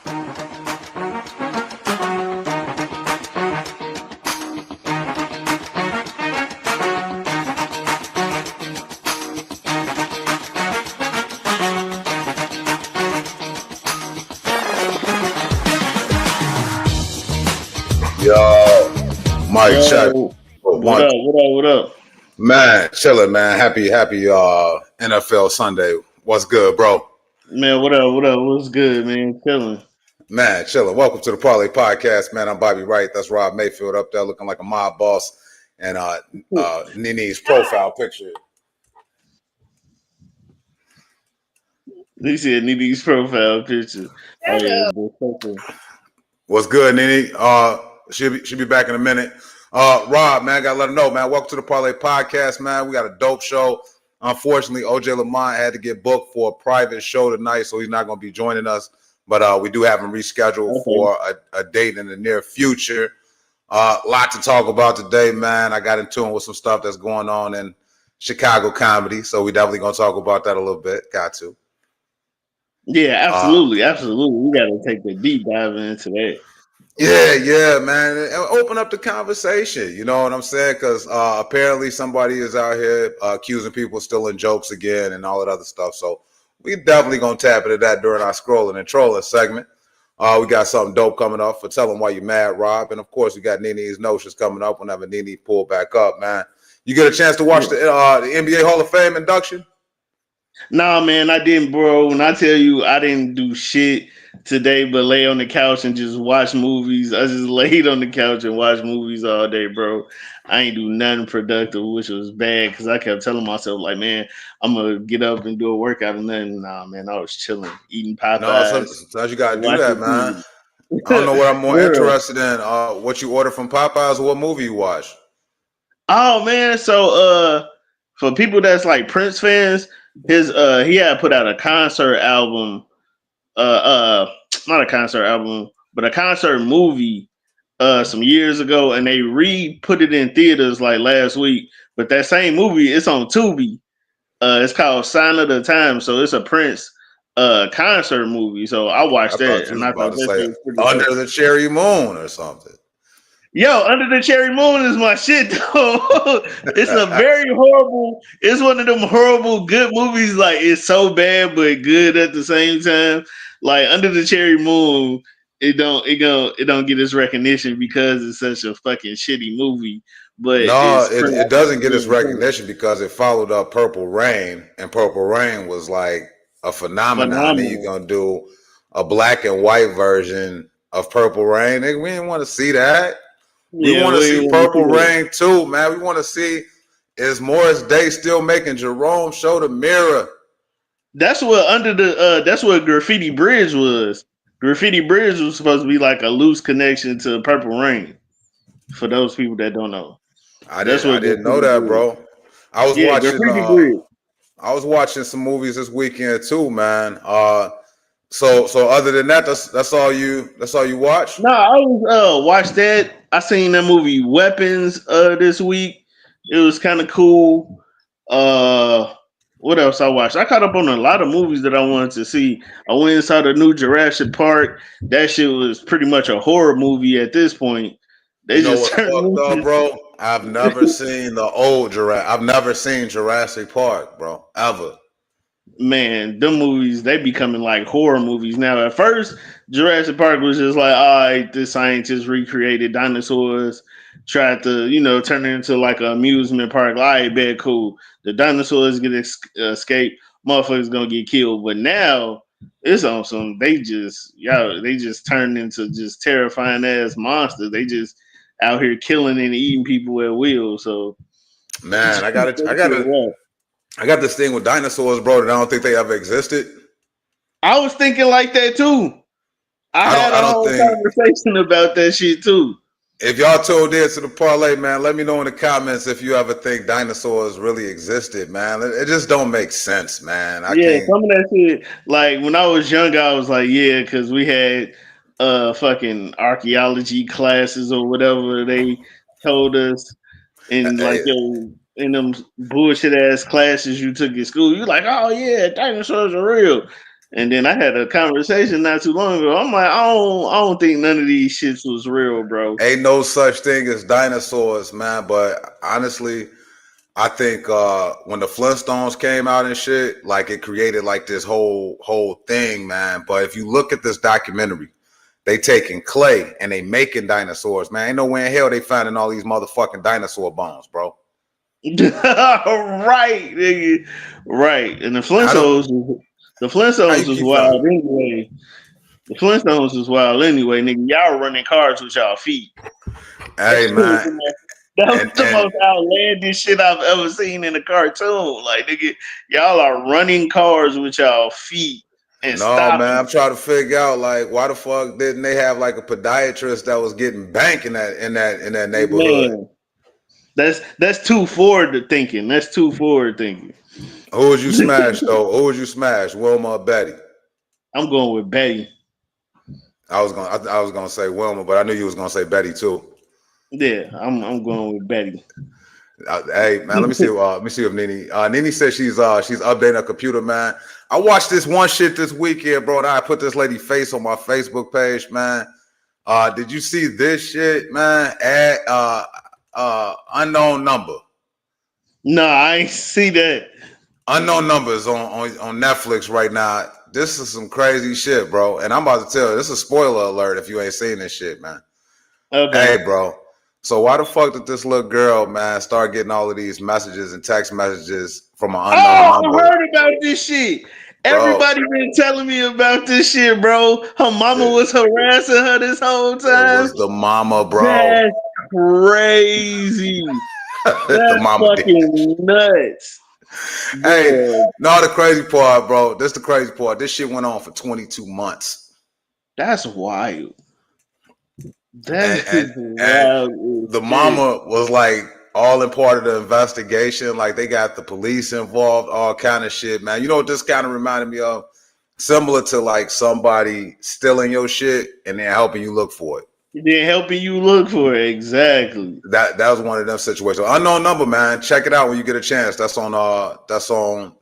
Yo, Mike, check. What up? Man, chilling, man. Happy NFL Sunday. What's good, bro? Man, what up? What's good, man? Chilling. Man, chilling. Welcome to the Parlay Podcast, man. I'm Bobby Wright. That's Rob Mayfield up there looking like a mob boss. And NiNi's profile picture. He said NiNi's profile picture. Oh yeah. What's good, NiNi? She'll be back in a minute. Rob, man, gotta let him know, man. Welcome to the Parlay Podcast, man. We got a dope show. Unfortunately, OJ Lamont had to get booked for a private show tonight, so he's not going to be joining us. But we do have him rescheduled for a date in the near future. Lot to talk about today, man. I got in tune with some stuff that's going on in Chicago comedy, so we definitely going to talk about that a little bit. Got to. Yeah, absolutely. We got to take the deep dive into that. Yeah, man. Open up the conversation. You know what I'm saying? Because apparently somebody is out here accusing people of stealing jokes again and all that other stuff. So we definitely going to tap into that during our scrolling and trolling segment. We got something dope coming up for Tell Them Why You Mad, Rob. And, of course, we got NiNi's Notions coming up whenever NiNi pull back up, man. You get a chance to watch the NBA Hall of Fame induction? Nah, man, I didn't, bro. When I tell you I didn't do shit today but lay on the couch and just watch movies. I just laid on the couch and watched movies all day, bro. I ain't do nothing productive, which was bad because I kept telling myself, like, man, I'm going to get up and do a workout and nothing. Nah, man, I was chilling, eating Popeyes. No, sometimes you got to do that, man. I don't know what I'm more interested in, what you order from Popeyes or what movie you watch. Oh, man, so for people that's like Prince fans, he had put out a concert album, not a concert album, but a concert movie some years ago, and they put it in theaters like last week. But that same movie, it's on Tubi. It's called Sign of the Times, so it's a Prince concert movie. So I watched that, and I thought that was Under the Cherry Moon or something. Yo, Under the Cherry Moon is my shit, though. It's a very horrible. It's one of them horrible good movies. Like, it's so bad but good at the same time. Like, Under the Cherry Moon, it don't get its recognition because it's such a fucking shitty movie. But no, it doesn't get its recognition because it followed up Purple Rain, and Purple Rain was like a phenomenon. And you're gonna do a black and white version of Purple Rain. We didn't want to see that. We want to see Purple Rain too, man. We want to see, is Morris Day still making Jerome show the mirror? That's what that's what Graffiti Bridge was. Graffiti Bridge was supposed to be like a loose connection to Purple Rain. For those people that don't know, I didn't know that, bro. I was watching some movies this weekend too, man. So other than that, that's all you watch? No, I was watched that. I seen that movie Weapons this week. It was kind of cool. What else I watched? I caught up on a lot of movies that I wanted to see. I went and saw the new Jurassic Park. That shit was pretty much a horror movie at this point. You know what's fucked up, bro? I've never seen the old Jurassic. I've never seen Jurassic Park, bro, ever. Man, them movies, they becoming like horror movies now. At first, Jurassic Park was just like, all right, the scientists recreated dinosaurs, tried to, turn it into like an amusement park. All right, bad, cool. The dinosaurs get escape, motherfuckers gonna get killed. But now it's on some, they just turned into just terrifying ass monsters. They just out here killing and eating people at will. So, man, I got this thing with dinosaurs, bro, that I don't think they ever existed. I was thinking like that too. I had a whole conversation about that shit too. If y'all tuned in to the parlay, man, let me know in the comments if you ever think dinosaurs really existed, man. It just don't make sense, man. Some of that shit, like when I was younger, I was like, yeah, because we had fucking archaeology classes or whatever they told us, and like in them bullshit ass classes you took in school, you're like, oh yeah, dinosaurs are real. And then I had a conversation not too long ago. I'm like, I don't think none of these shits was real, bro. Ain't no such thing as dinosaurs, man. But honestly, I think when the Flintstones came out and shit, like it created like this whole thing, man. But if you look at this documentary, they taking clay and they making dinosaurs, man. Ain't no way in hell they finding all these motherfucking dinosaur bones, bro. Right, nigga. Right. And the How Flintstones you was keep wild finding? anyway. The Flintstones was wild anyway, nigga. Y'all running cars with y'all feet. Hey, man. That was the most outlandish shit I've ever seen in a cartoon. Like, nigga, y'all are running cars with y'all feet and No, man, stopping. I'm trying to figure out like why the fuck didn't they have like a podiatrist that was getting bank in that neighborhood? Man, that's too forward thinking. That's too forward thinking. Who would you smash though? Who would you smash, Wilma or Betty? I'm going with Betty. I was gonna say Wilma, but I knew you was gonna say Betty too. Yeah, I'm going with Betty. Hey man, let me see if NiNi. NiNi says she's updating her computer, man. I watched this one shit this weekend, bro. And I put this lady face on my Facebook page, man. Did you see this shit, man? Unknown number. No, I ain't see that. Unknown numbers on Netflix right now. This is some crazy shit, bro. And I'm about to tell you, this is a spoiler alert if you ain't seen this shit, man. Okay. Hey, bro. So why the fuck did this little girl, man, start getting all of these messages and text messages from an unknown Oh, number? I heard about this shit. Bro, Everybody been telling me about this shit, bro. Her mama was harassing her this whole it time. was the mama, bro. That's crazy. The That's mama did. fucking nuts. Hey, Bro, no, the crazy part, bro. This the crazy part. This shit went on for 22 months. that's wild. That And is wild. the mama was like all in part of the investigation. Like they got the police involved, all kind of shit, man. You know what this kind of reminded me of? Similar to like somebody stealing your shit and then helping you look for it. They're helping you look for it. Exactly. That was one of them situations. Unknown number, man. Check it out when you get a chance. That's on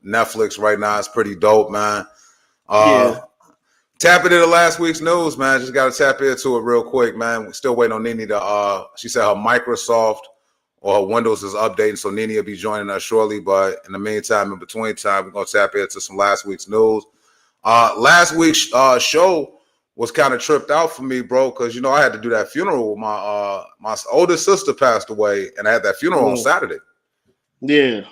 Netflix right now. It's pretty dope, man. Yeah. Tap into the last week's news, man. Just gotta tap into it real quick, man. We're still waiting on NiNi to she said her Microsoft or her Windows is updating, so NiNi will be joining us shortly. But in the meantime, in between time, we're gonna tap into some last week's news. Last week's show was kind of tripped out for me, bro, because you know I had to do that funeral with my oldest sister passed away, and I had that funeral on Saturday. Yeah.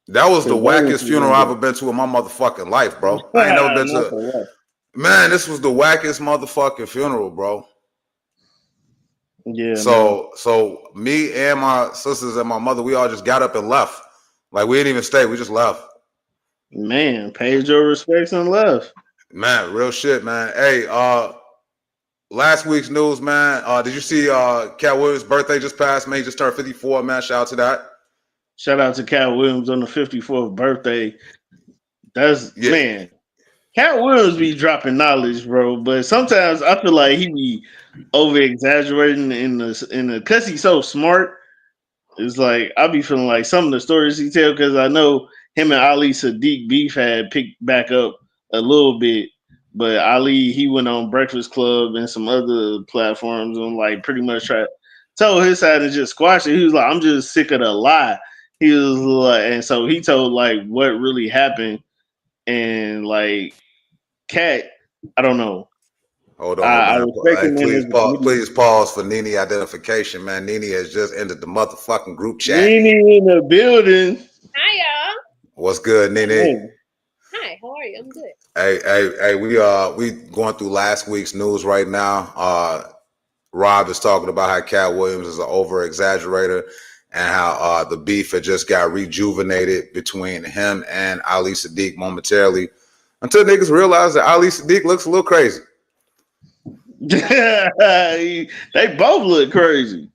That was the wackest funeral I've ever been to in my motherfucking life, bro. I ain't never been to. Man, this was the wackest motherfucking funeral, bro. Yeah. So me and my sisters and my mother, we all just got up and left. Like we didn't even stay, we just left. Man, paid your respects and left. Man, real shit, man. Hey, last week's news, man. Did you see Cat Williams' birthday just passed? Man, he just turned 54, man. Shout out to that. Shout out to Cat Williams on the 54th birthday. Man. Cat Williams be dropping knowledge, bro. But sometimes I feel like he be over exaggerating in the because he's so smart. It's like I be feeling like some of the stories he tell because I know him and Ali Sadiq beef had picked back up a little bit, but Ali he went on Breakfast Club and some other platforms and like pretty much told his side and just squashed it. He was like, I'm just sick of the lie. He was like, and so he told like what really happened and like Cat, I don't know. Hold on, I man. respect Hey, him please pause for NiNi identification, man. NiNi has just entered the motherfucking group chat. NiNi in the building. Hi, y'all. What's good, NiNi? Hi, how are you? I'm good. Hey, we going through last week's news right now. Rob is talking about how Cat Williams is an over exaggerator and how the beef had just got rejuvenated between him and Ali Sadiq momentarily until niggas realize that Ali Sadiq looks a little crazy. They both look crazy.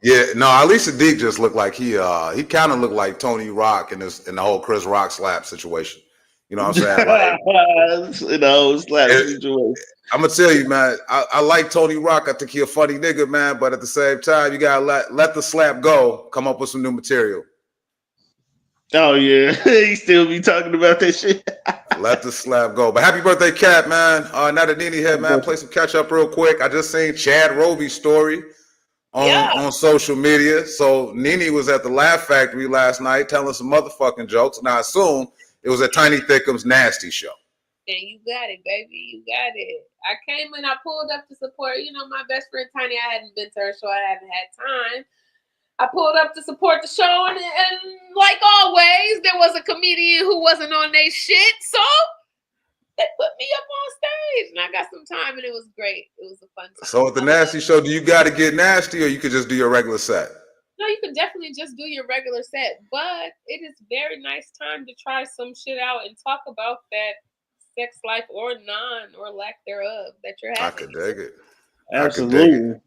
Yeah, no, Ali Sadiq just looked like he kind of looked like Tony Rock in the whole Chris Rock slap situation. You know what I'm saying? Like, slap situation. I'm gonna tell you, man. I like Tony Rock. I think he a funny nigga, man. But at the same time, you gotta let the slap go. Come up with some new material. Oh yeah, he still be talking about that shit. Let the slap go. But happy birthday, Cat, man. Now that NiNi here, man, play some catch up real quick. I just seen Chad Roby's story on social media. So NiNi was at the Laugh Factory last night telling some motherfucking jokes. And I assume it was at Tiny Thickum's Nasty Show. And you got it, baby. You got it. I came and I pulled up to support, my best friend Tiny. I hadn't been to her show. I hadn't had time. I pulled up to support the show, and like always, there was a comedian who wasn't on their shit, so they put me up on stage, and I got some time, and it was great. It was a fun time. So at the Nasty Show, do you got to get nasty, or you could just do your regular set? No, you could definitely just do your regular set, but it is very nice time to try some shit out and talk about that sex life or none or lack thereof that you're having. I could dig it. Absolutely.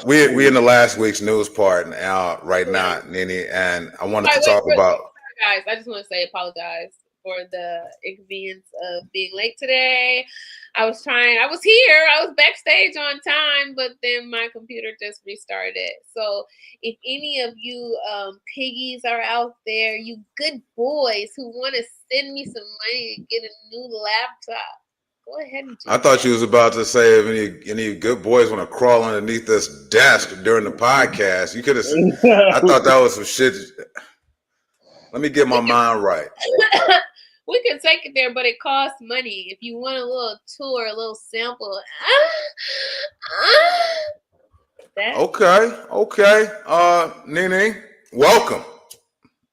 We in the last week's news part right now, NiNi, and I wanted to talk about. Guys, I just want to say apologize for the inconvenience of being late today. I was here. I was backstage on time, but then my computer just restarted. So if any of you piggies are out there, you good boys who want to send me some money to get a new laptop, go ahead and do I thought you was about to say if any good boys want to crawl underneath this desk during the podcast. You could have. I thought that was some shit. Let me get my mind right. We can take it there, but it costs money. If you want a little tour, a little sample. Okay. NiNi, welcome.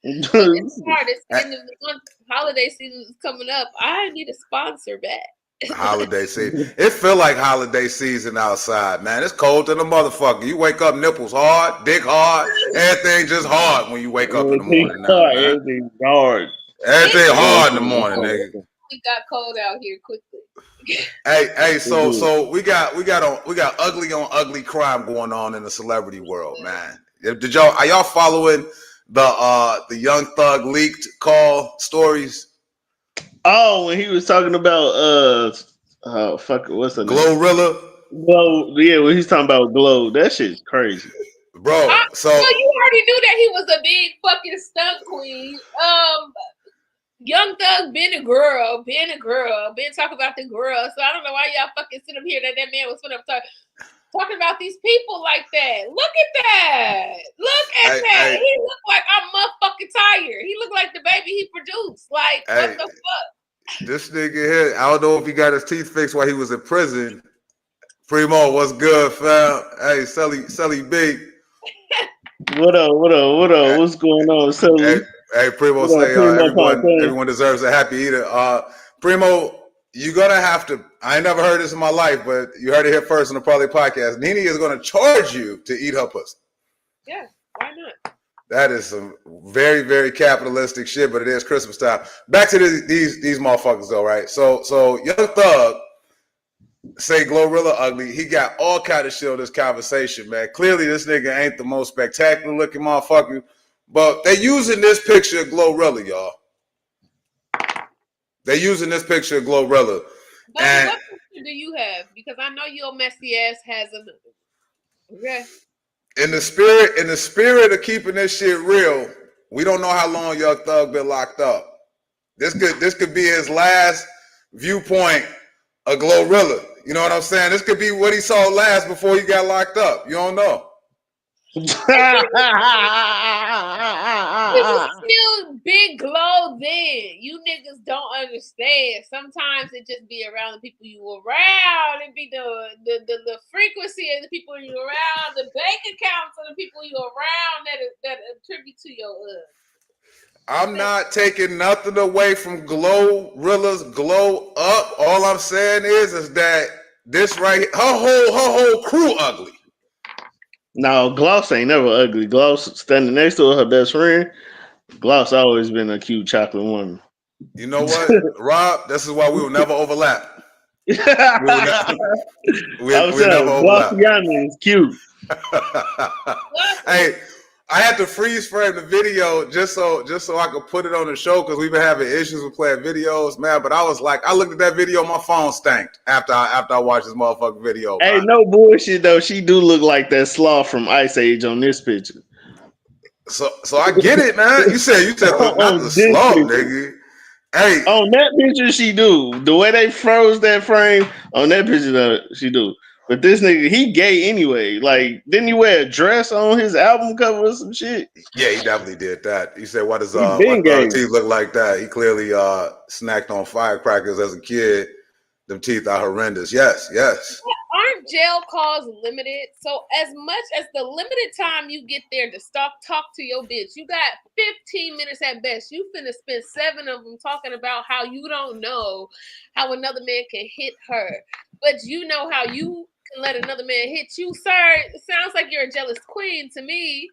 It's hard. It's the end of the month. Holiday season is coming up. I need a sponsor back. Holiday season. It feel like holiday season outside, man. It's cold than a motherfucker. You wake up, nipples hard, dick hard, everything just hard when you wake up in the morning. Everything's hard. Everything hard in the morning, nigga. It got cold out here quickly. Hey, so we got ugly on ugly crime going on in the celebrity world, man. Are y'all following the Young Thug leaked call stories? Oh, when he was talking about what's the name? Glorilla. Glow, yeah, when he's talking about Glow, that shit's crazy. Bro, so you already knew that he was a big fucking stunt queen. Young Thug been talking about the girl. So I don't know why y'all fucking sit up here that man was talking about these people like that. Look at that. That. He looked like I'm motherfucking tired. He looked like the baby he produced. Like, what the fuck? This nigga here, I don't know if he got his teeth fixed while he was in prison. Primo, what's good, fam? Hey, Sully B. What up? What's going on, Sully? Hey, Primo, say everyone deserves a happy eater. Primo, you're gonna have to. I ain't never heard this in my life, but you heard it here first on the Parlay Podcast. NiNi is gonna charge you to eat her pussy. Yeah, why not? That is some very, very capitalistic shit, but it is Christmas time. Back to these motherfuckers though, right? So Young Thug say Glorilla ugly. He got all kind of shit on this conversation, man. Clearly, this nigga ain't the most spectacular looking motherfucker. But they using this picture of Glorilla, y'all. They using this picture of Glorilla. But and what picture do you have? Because I know your messy ass has another. Okay. In the spirit of keeping this shit real, we don't know how long Young Thug been locked up. This could be his last viewpoint of Glorilla. You know what I'm saying? This could be what he saw last before he got locked up. You don't know. It was still big glow then. You niggas don't understand. Sometimes it just be around the people you around. It be the frequency of the people you around, the bank accounts of the people you around that attribute to your I'm not taking nothing away from Glorilla's glow up. All I'm saying is that this right here, her whole crew ugly. No, Gloss ain't never ugly. Gloss standing next to her best friend. Gloss always been a cute chocolate woman. You know what, Rob? This is why we will never overlap. We never overlap. Glossiana is cute. Hey, I had to freeze frame the video just so I could put it on the show because we've been having issues with playing videos, man. But I was like, I looked at that video, my phone stanked after I watched this motherfucking video. Hey, no bullshit though. She do look like that sloth from Ice Age on this picture. So I get it, man. You said not the sloth, nigga. Hey, On that picture, she do. The way they froze that frame on that picture, she do. But this nigga, he gay anyway. Like, didn't he wear a dress on his album cover or some shit? yeah, he definitely did that. He said, "Why does He why been the gay. teeth look like that?" He clearly snacked on firecrackers as a kid. Them teeth are horrendous. Yes. Aren't jail calls limited? So as much as the limited time you get there to talk to your bitch, you got 15 minutes at best. You finna spend 7 of them talking about how you don't know how another man can hit her, but you know how you can let another man hit you, sir. It sounds like you're a jealous queen to me.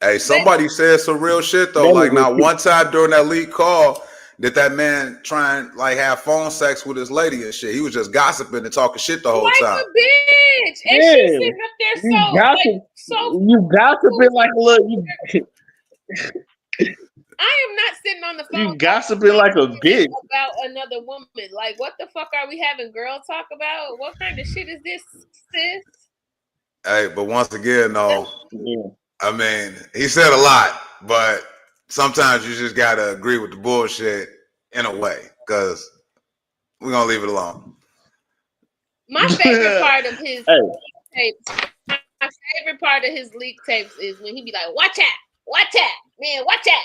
Hey, somebody said some real shit though. That Like, nigga not one time during that lead call did that man try and like have phone sex with his lady and shit. He was just gossiping and talking shit the whole Like time. a bitch, and Yeah. she's sitting up there You gossiping like a little. I am not sitting on the phone. You gossiping like a bitch. About another woman. Like, what the fuck are we having girl talk about? What kind of shit is this, sis? Hey, but once again, though, Yeah. I mean, he said a lot, but sometimes you just gotta agree with the bullshit in a way, because we're gonna leave it alone. My favorite part of his tapes, my favorite part of his leak tapes is when he be like, watch out, man, watch out.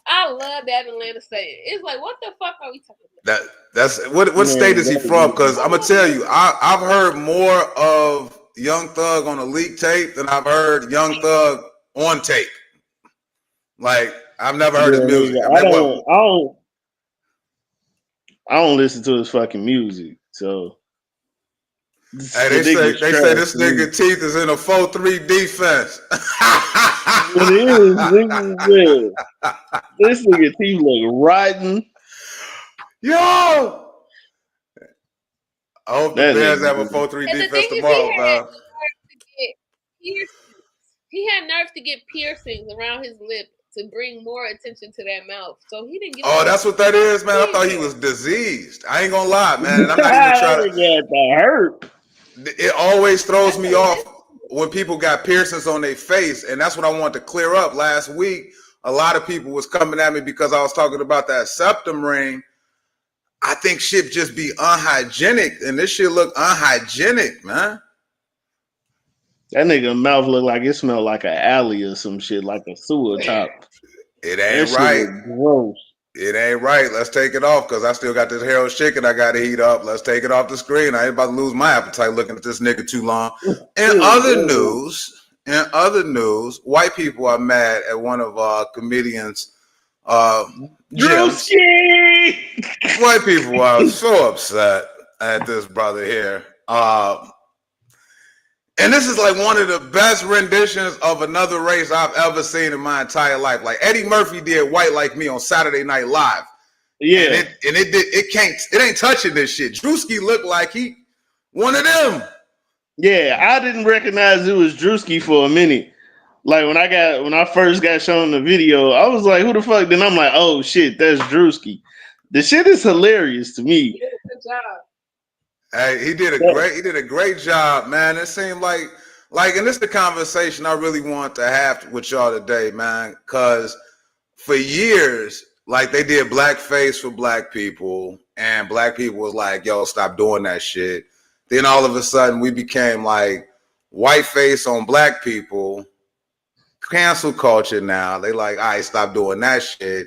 I love that Atlanta saying. It's like, what the fuck are we talking about? That's what state is he from? Because I'm gonna tell you, I've heard more of Young Thug on a leak tape than I've heard Young Thug on tape. Like, I've never heard his music. I don't listen to his fucking music. So hey, they say this nigga teeth is in a 4-3 defense. It is, nigga. This nigga teeth look rotten. Yo, I hope the Bears have a 4-3 defense tomorrow, man. He had nerve to get piercings around his lip to bring more attention to that mouth. So he didn't get. Oh, that's what that is, man. I thought he was diseased. I ain't gonna lie, man. And I'm not even trying to get that hurt. It always throws me off when people got piercings on their face, and that's what I wanted to clear up last week. A lot of people was coming at me because I was talking about that septum ring. I think shit just be unhygienic, and this shit look unhygienic, man. That nigga mouth look like it smelled like an alley or some shit, like a sewer top. It ain't right. Gross. It ain't right. Let's take it off because I still got this Harold chicken I got to heat up. Let's take it off the screen. I ain't about to lose my appetite looking at this nigga too long. In other news, white people are mad at one of our comedians. Drewski! White people are so upset at this brother here. And this is like one of the best renditions of another race I've ever seen in my entire life. Like Eddie Murphy did White Like Me on Saturday Night Live. Yeah. And it ain't touching this shit. Drewski looked like he one of them. Yeah, I didn't recognize it was Drewski for a minute. Like when I first got shown the video, I was like, who the fuck? Then I'm like, oh shit, that's Drewski. The shit is hilarious to me. Good job. Hey, he did a great job, man. It seemed like, and this is the conversation I really want to have with y'all today, man. Cause for years, like they did blackface for black people, and black people was like, yo, stop doing that shit. Then all of a sudden we became like whiteface on black people, cancel culture now. They like, all right, stop doing that shit.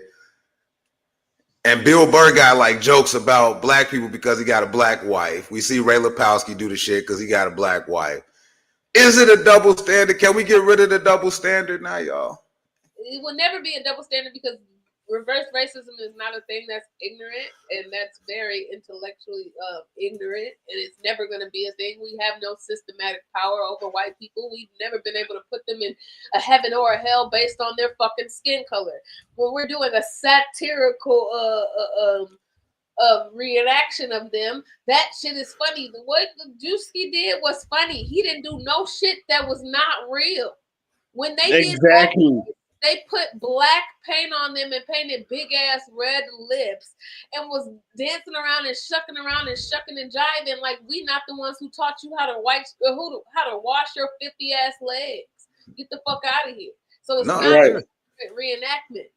And Bill Burr got like jokes about black people because he got a black wife. We see Ray Lapowski do the shit because he got a black wife. Is it a double standard? Can we get rid of the double standard now, y'all? It will never be a double standard because reverse racism is not a thing that's ignorant, and that's very intellectually ignorant, and it's never going to be a thing. We have no systematic power over white people. We've never been able to put them in a heaven or a hell based on their fucking skin color. When we're doing a satirical reenaction of them, that shit is funny. What Drewski did was funny. He didn't do no shit that was not real. When they exactly. They put black paint on them and painted big ass red lips and was dancing around and shucking and jiving like we not the ones who taught you how to wash your 50 ass legs. Get the fuck out of here. So it's not a reenactment.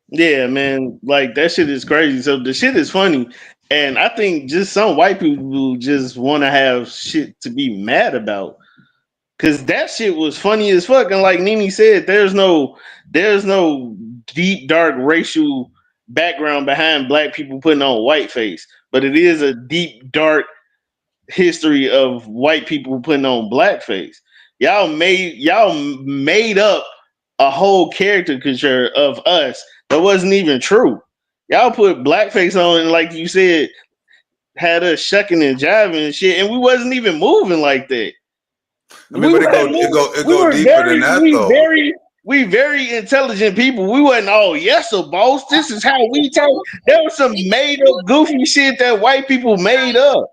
Yeah, man, like that shit is crazy. So the shit is funny, and I think just some white people just want to have shit to be mad about. Cause that shit was funny as fuck, and like NiNi said, there's no deep dark racial background behind black people putting on whiteface, but it is a deep dark history of white people putting on blackface. Y'all made up a whole caricature of us that wasn't even true. Y'all put blackface on, and like you said, had us shucking and jiving and shit, and we wasn't even moving like that. I mean, We but weren't moving. it We go were deeper than very, that we though. very, we very intelligent people. We wasn't all yes, sir, boss. This is how we talk. There was some made up goofy shit that white people made up.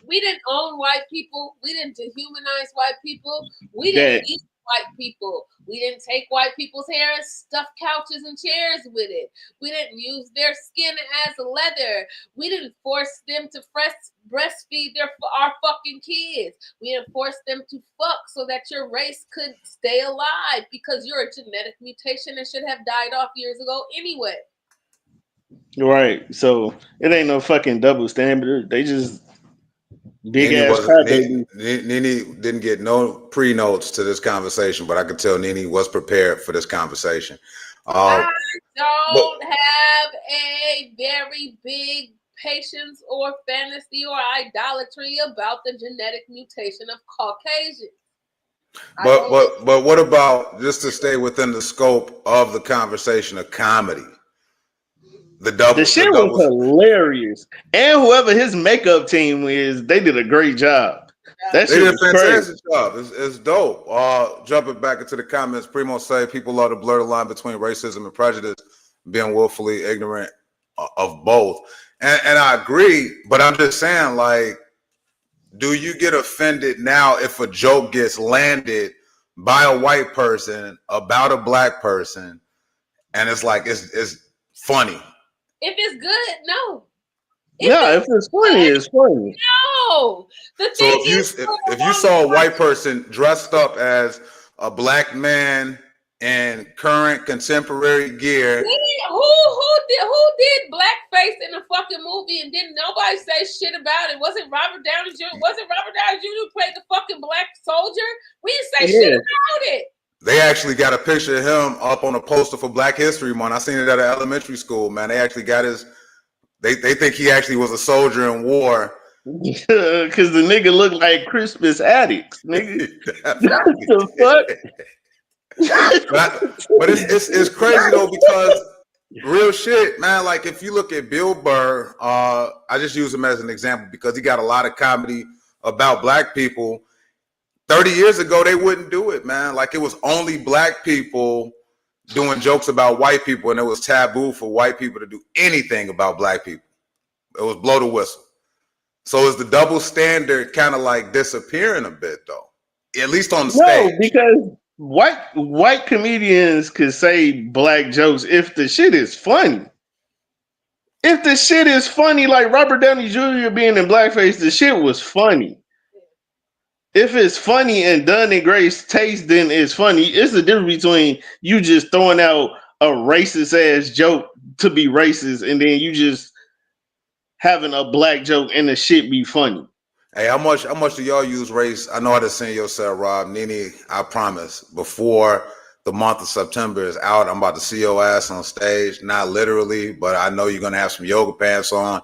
We didn't own white people. We didn't dehumanize white people. We That didn't eat white people. We didn't take white people's hair and stuff couches and chairs with it. We didn't use their skin as leather. We didn't force them to breastfeed our fucking kids. We didn't force them to fuck so that your race could stay alive because you're a genetic mutation and should have died off years ago anyway. right. So it ain't no fucking double standard. They just big Nini ass wasn't crybaby. Nini didn't get no pre notes to this conversation, but I could tell Nini was prepared for this conversation. I But don't have a very big patience or fantasy or idolatry about the genetic mutation of Caucasians. but what about, just to stay within the scope of the conversation of comedy, the The shit was doubles. hilarious, and whoever his makeup team is, they did a great job. That They shit did a was crazy. fantastic job. It's dope. Jumping back into the comments, Primo say people love to blur the line between racism and prejudice, being willfully ignorant of both. And I agree, but I'm just saying, like, do you get offended now if a joke gets landed by a white person about a black person, and it's like it's funny? If it's good, no. Yeah, if it's funny, it's funny. No. The So thing if you saw a white person dressed up as a black man in current contemporary gear, who did blackface in a fucking movie and didn't nobody say shit about it? Wasn't Robert Downey Jr. Who played the fucking black soldier? We didn't say shit about it. they actually got a picture of him up on a poster for Black History Month. I seen it at an elementary school, man. They actually got his. They think he actually was a soldier in war. Because the nigga looked like Christmas addicts, nigga. What the fuck? but it's crazy though, because real shit, man. Like if you look at Bill Burr, I just use him as an example because he got a lot of comedy about black people. 30 years ago, they wouldn't do it, man. Like it was only black people doing jokes about white people, and it was taboo for white people to do anything about black people. It was blow the whistle. So is the double standard kind of like disappearing a bit, though? At least on the stage. No, because white comedians could say black jokes if the shit is funny. If the shit is funny, like Robert Downey Jr. being in blackface, the shit was funny. If it's funny and done in great taste, then it's funny. It's the difference between you just throwing out a racist ass joke to be racist, and then you just having a black joke and the shit be funny. Hey, how much do y'all use race? I know I just seen yourself, Rob. NiNi, I promise, before the month of September is out, I'm about to see your ass on stage. Not literally, but I know you're gonna have some yoga pants on,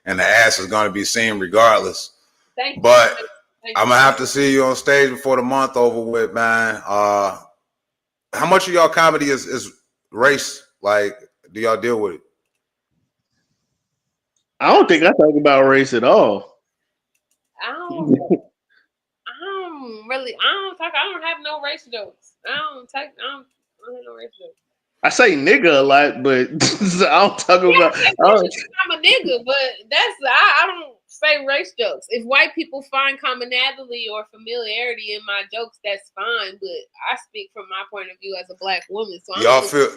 and the ass is gonna be seen regardless. Thank you. But I'm gonna have to see you on stage before the month over with, man. How much of y'all comedy is race? Like, do y'all deal with it? I don't think I talk about race at all. I don't have no race jokes. I don't have no race jokes. I say nigga a lot, but I don't talk about. I'm a nigga, but I don't say race jokes. If white people find commonality or familiarity in my jokes, that's fine. But I speak from my point of view as a black woman. So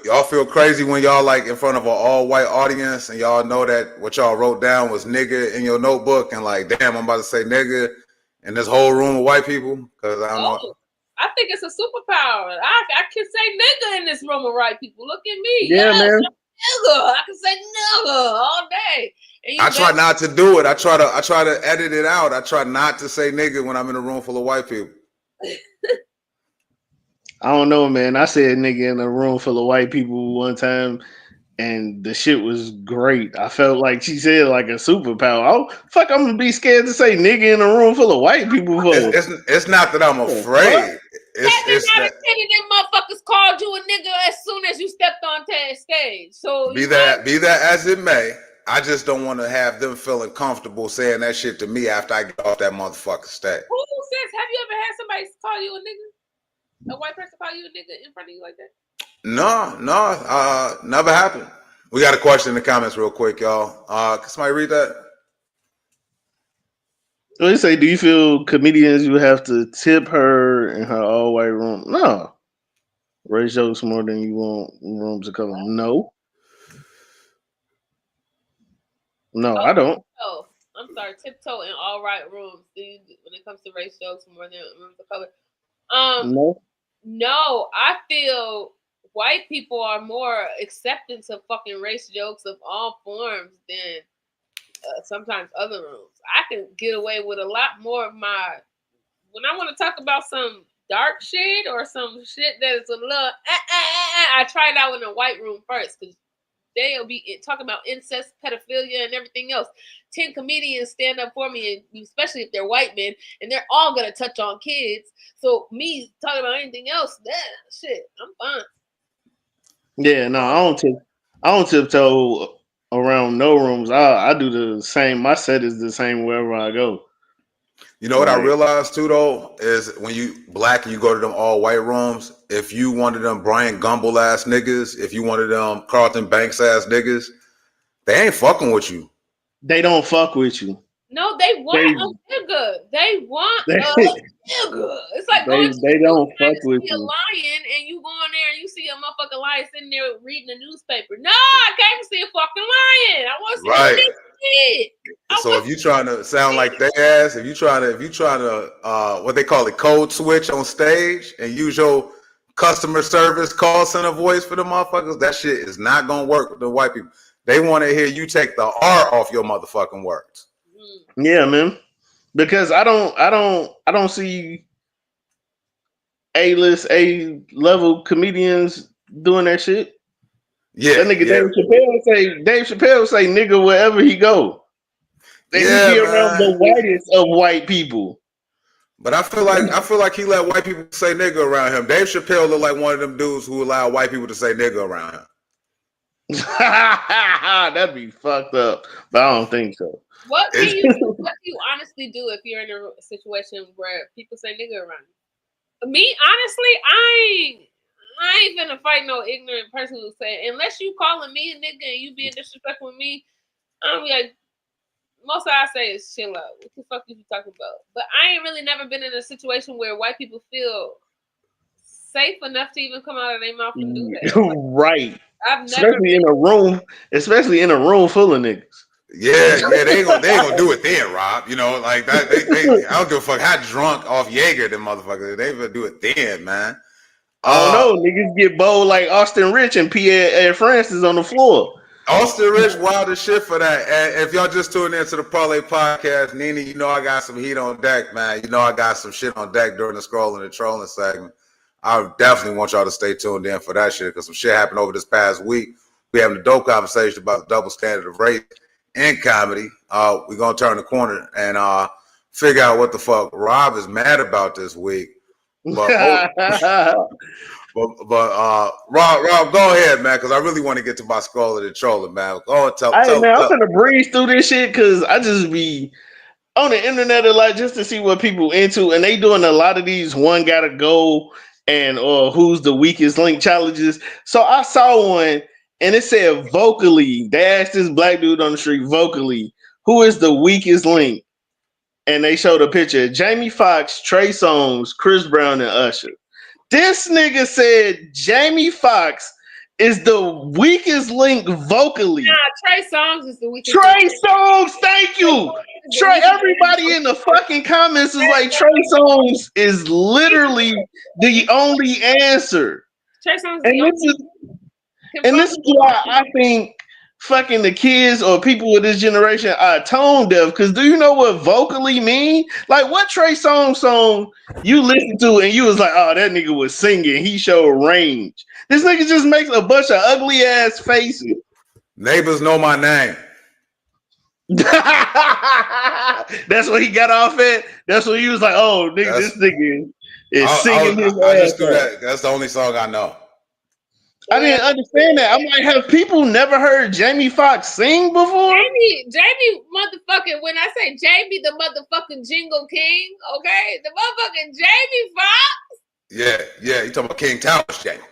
y'all feel crazy when y'all like in front of an all white audience and y'all know that what y'all wrote down was nigga in your notebook, and like, damn, I'm about to say nigga in this whole room of white people, because I don't know. I think it's a superpower. I can say nigga in this room of right people. Look at me. Yeah, man. Nigga. I can say nigga all day. And I try not to do it. I try to edit it out. I try not to say nigga when I'm in a room full of white people. I don't know, man. I said nigga in a room full of white people one time, and the shit was great. I felt like she said like a superpower. Oh, fuck, I'm gonna be scared to say nigga in a room full of white people. It's not that I'm afraid. It's that them motherfuckers called you a nigga as soon as you stepped on stage. So be that as it may, I just don't want to have them feeling comfortable saying that shit to me after I get off that motherfucking stage. Who says? Have you ever had somebody call you a nigga? A white person call you a nigga in front of you like that? No, never happened. We got a question in the comments real quick, y'all. Can somebody read that? They say, do you feel comedians you have to tip her in her all white room? No. Raise jokes more than you want rooms of color. No. No, I don't. Oh, I'm sorry. Tiptoe in all right rooms. When it comes to race jokes more than rooms of color. No, I feel white people are more accepting to fucking race jokes of all forms than sometimes other rooms. I can get away with a lot more of my when I want to talk about some dark shit or some shit that is a little I try it out in a white room first because they'll be talking about incest, pedophilia, and everything else. 10 comedians stand up for me, and especially if they're white men, and they're all gonna touch on kids. So me talking about anything else, that shit, I'm fine. Yeah, no, I don't tiptoe around no rooms. I do the same. My set is the same wherever I go. You know what I realized too though is when you black and you go to them all white rooms, if you one of them Brian Gumble ass niggas, if you one of them Carlton Banks ass niggas, they ain't fucking with you. They don't fuck with you. No, they want a nigga. They want a nigga. It's like they don't fuck with you. A you. lion and you go in there and you see a motherfucking lion sitting there reading a newspaper. No, I came to see a fucking lion. I want to see this shit. So if you trying to sound like they ass, if you trying to what they call it code switch on stage and use your customer service call center voice for the motherfuckers, that shit is not gonna work with the white people. They want to hear you take the R off your motherfucking words. Yeah, man. Because I don't see A-list, A-level comedians doing that shit. Yeah, that nigga Dave Chappelle say nigga wherever he go. He be around the whitest of white people. But I feel like he let white people say nigga around him. Dave Chappelle look like one of them dudes who allow white people to say nigga around him. That'd be fucked up, but I don't think so. What do you honestly do if you're in a situation where people say nigga around you? Me, honestly, I ain't gonna fight no ignorant person who say unless you calling me a nigga and you being disrespectful with me, I'm like most of I say is chill out. What the fuck are you talking about? But I ain't really never been in a situation where white people feel safe enough to even come out of their mouth and do that. Right. Especially in a room full of niggas. Yeah, they ain't gonna do it then, Rob. You know, like that. They I don't give a fuck how drunk off Jaeger them motherfuckers. They gonna do it then, man. I don't know. Niggas get bold like Austin Rich and Pierre Francis on the floor. Austin Rich wild as shit for that. And if y'all just tuned into the Parlay Podcast, NiNi, you know I got some heat on deck, man. You know I got some shit on deck during the scrolling and trolling segment. I definitely want y'all to stay tuned in for that shit because some shit happened over this past week. We having a dope conversation about the double standard of race in comedy. We're gonna turn the corner and figure out what the fuck Rob is mad about this week. But Rob, go ahead, man, because I really want to get to my scrolling and trolling, man. Go and tell. I'm gonna breeze through this shit because I just be on the internet a lot just to see what people into, and they doing a lot of these one gotta go and who's the weakest link challenges. So I saw one and it said vocally. They asked this black dude on the street vocally, who is the weakest link? And they showed a picture of Jamie Foxx, Trey Songz, Chris Brown, and Usher. This nigga said Jamie Foxx is the weakest link vocally. Nah, Trey Songz is the weakest. Trey Songz, thank you. Trey, everybody in the fucking comments is like Trey Songz is literally the only answer. Trey Songz, And this is why I think fucking the kids or people with this generation are tone deaf. Because do you know what vocally mean? Like, what Trey Songz song you listen to and you was like, oh, that nigga was singing. He showed range. This nigga just makes a bunch of ugly ass faces. Neighbors Know My Name. That's what he got off at. That's what he was like, oh, nigga, this nigga is singing his ass. I just do that. That's the only song I know. I didn't understand that. I'm like, have people never heard Jamie Foxx sing before? Jamie motherfucking, when I say Jamie, the motherfucking jingle king, okay? The motherfucking Jamie Foxx. Yeah, you talking about King Towers, Jamie.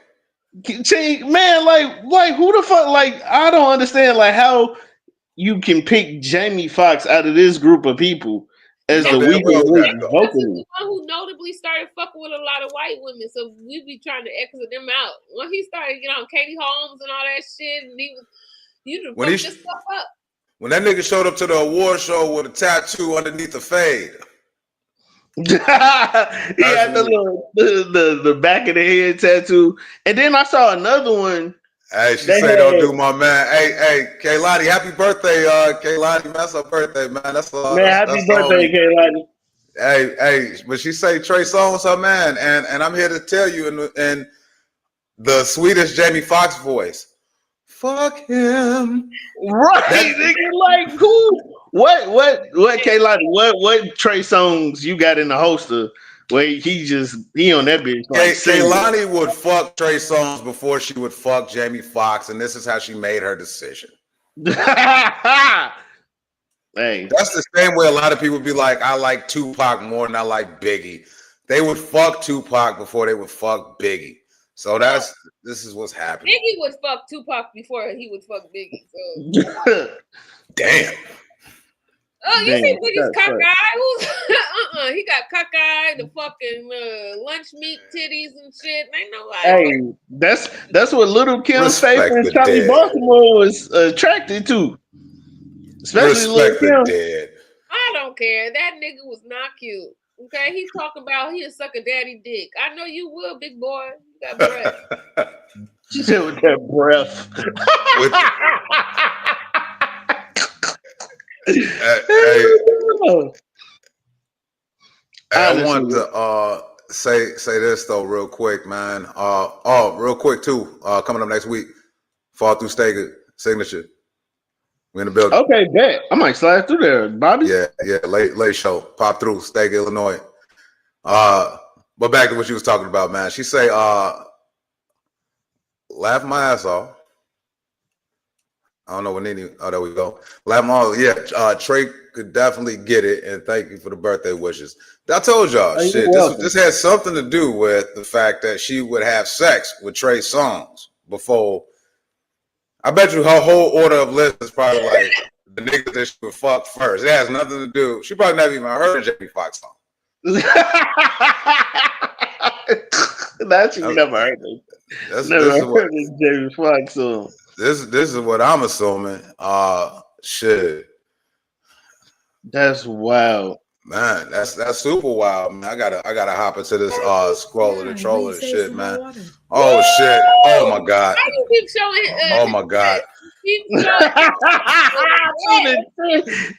Man, like who the fuck, like, I don't understand, like, how you can pick Jamie Foxx out of this group of people as the weakest link vocally. The one who notably started fucking with a lot of white women, so we be trying to exit them out. When he started getting on Katie Holmes and all that shit, and you fucked this stuff up. When that nigga showed up to the award show with a tattoo underneath the fade. He had the back of the head tattoo. And then I saw another one. Hey, she say don't do my man. Hey, Kaylani, happy birthday, Kaylani. Man, that's her birthday, man. That's all. Man, happy birthday, Kaylani. Hey, but she say Trey Songz her man, and I'm here to tell you in the sweetest Jamie Foxx voice. Fuck him. Right, nigga, like who? What Kaylani? What Trey Songz you got in the holster? Where he on that bitch. Like, Kaylani would fuck Trey Songz before she would fuck Jamie Foxx, and this is how she made her decision. Hey, that's the same way a lot of people be like, I like Tupac more than I like Biggie. They would fuck Tupac before they would fuck Biggie. So this is what's happening. Biggie would fuck Tupac before he would fuck Biggie. So damn. Oh, you see Biggie's cockeye? He got cockeye, the fucking lunch meat titties and shit. Ain't nobody. Hey, that's what Little Kim's favorite Charlie Baltimore was attracted to. Especially Little Kim. Dead. I don't care. That nigga was not cute. Okay, he talking about he'll suck a daddy dick. I know you will, big boy. You got breath. She said with that breath. I want to say this though real quick, man. Real quick too. Coming up next week, Fall Through Steger signature. We in the building. Okay, bet. I might slide through there, Bobby. Yeah. Late show. Pop through Steger, Illinois. But back to what you was talking about, man. She say, laugh my ass off. I don't know what NiNi. Oh, there we go. Laugh my ass. Yeah, Trey could definitely get it, and thank you for the birthday wishes. I told y'all, shit. This had something to do with the fact that she would have sex with Trey Songz before. I bet you her whole order of list is probably like the niggas that she would fuck first. It has nothing to do. She probably never even heard a Jamie Foxx song. That you never heard it. Never heard this Jamie Foxx song. This is what I'm assuming. Shit. That's wild. Man, that's super wild, man. I gotta hop into this scroller and troller and shit, man. Oh shit. Oh my god. Why you keep showing oh my god.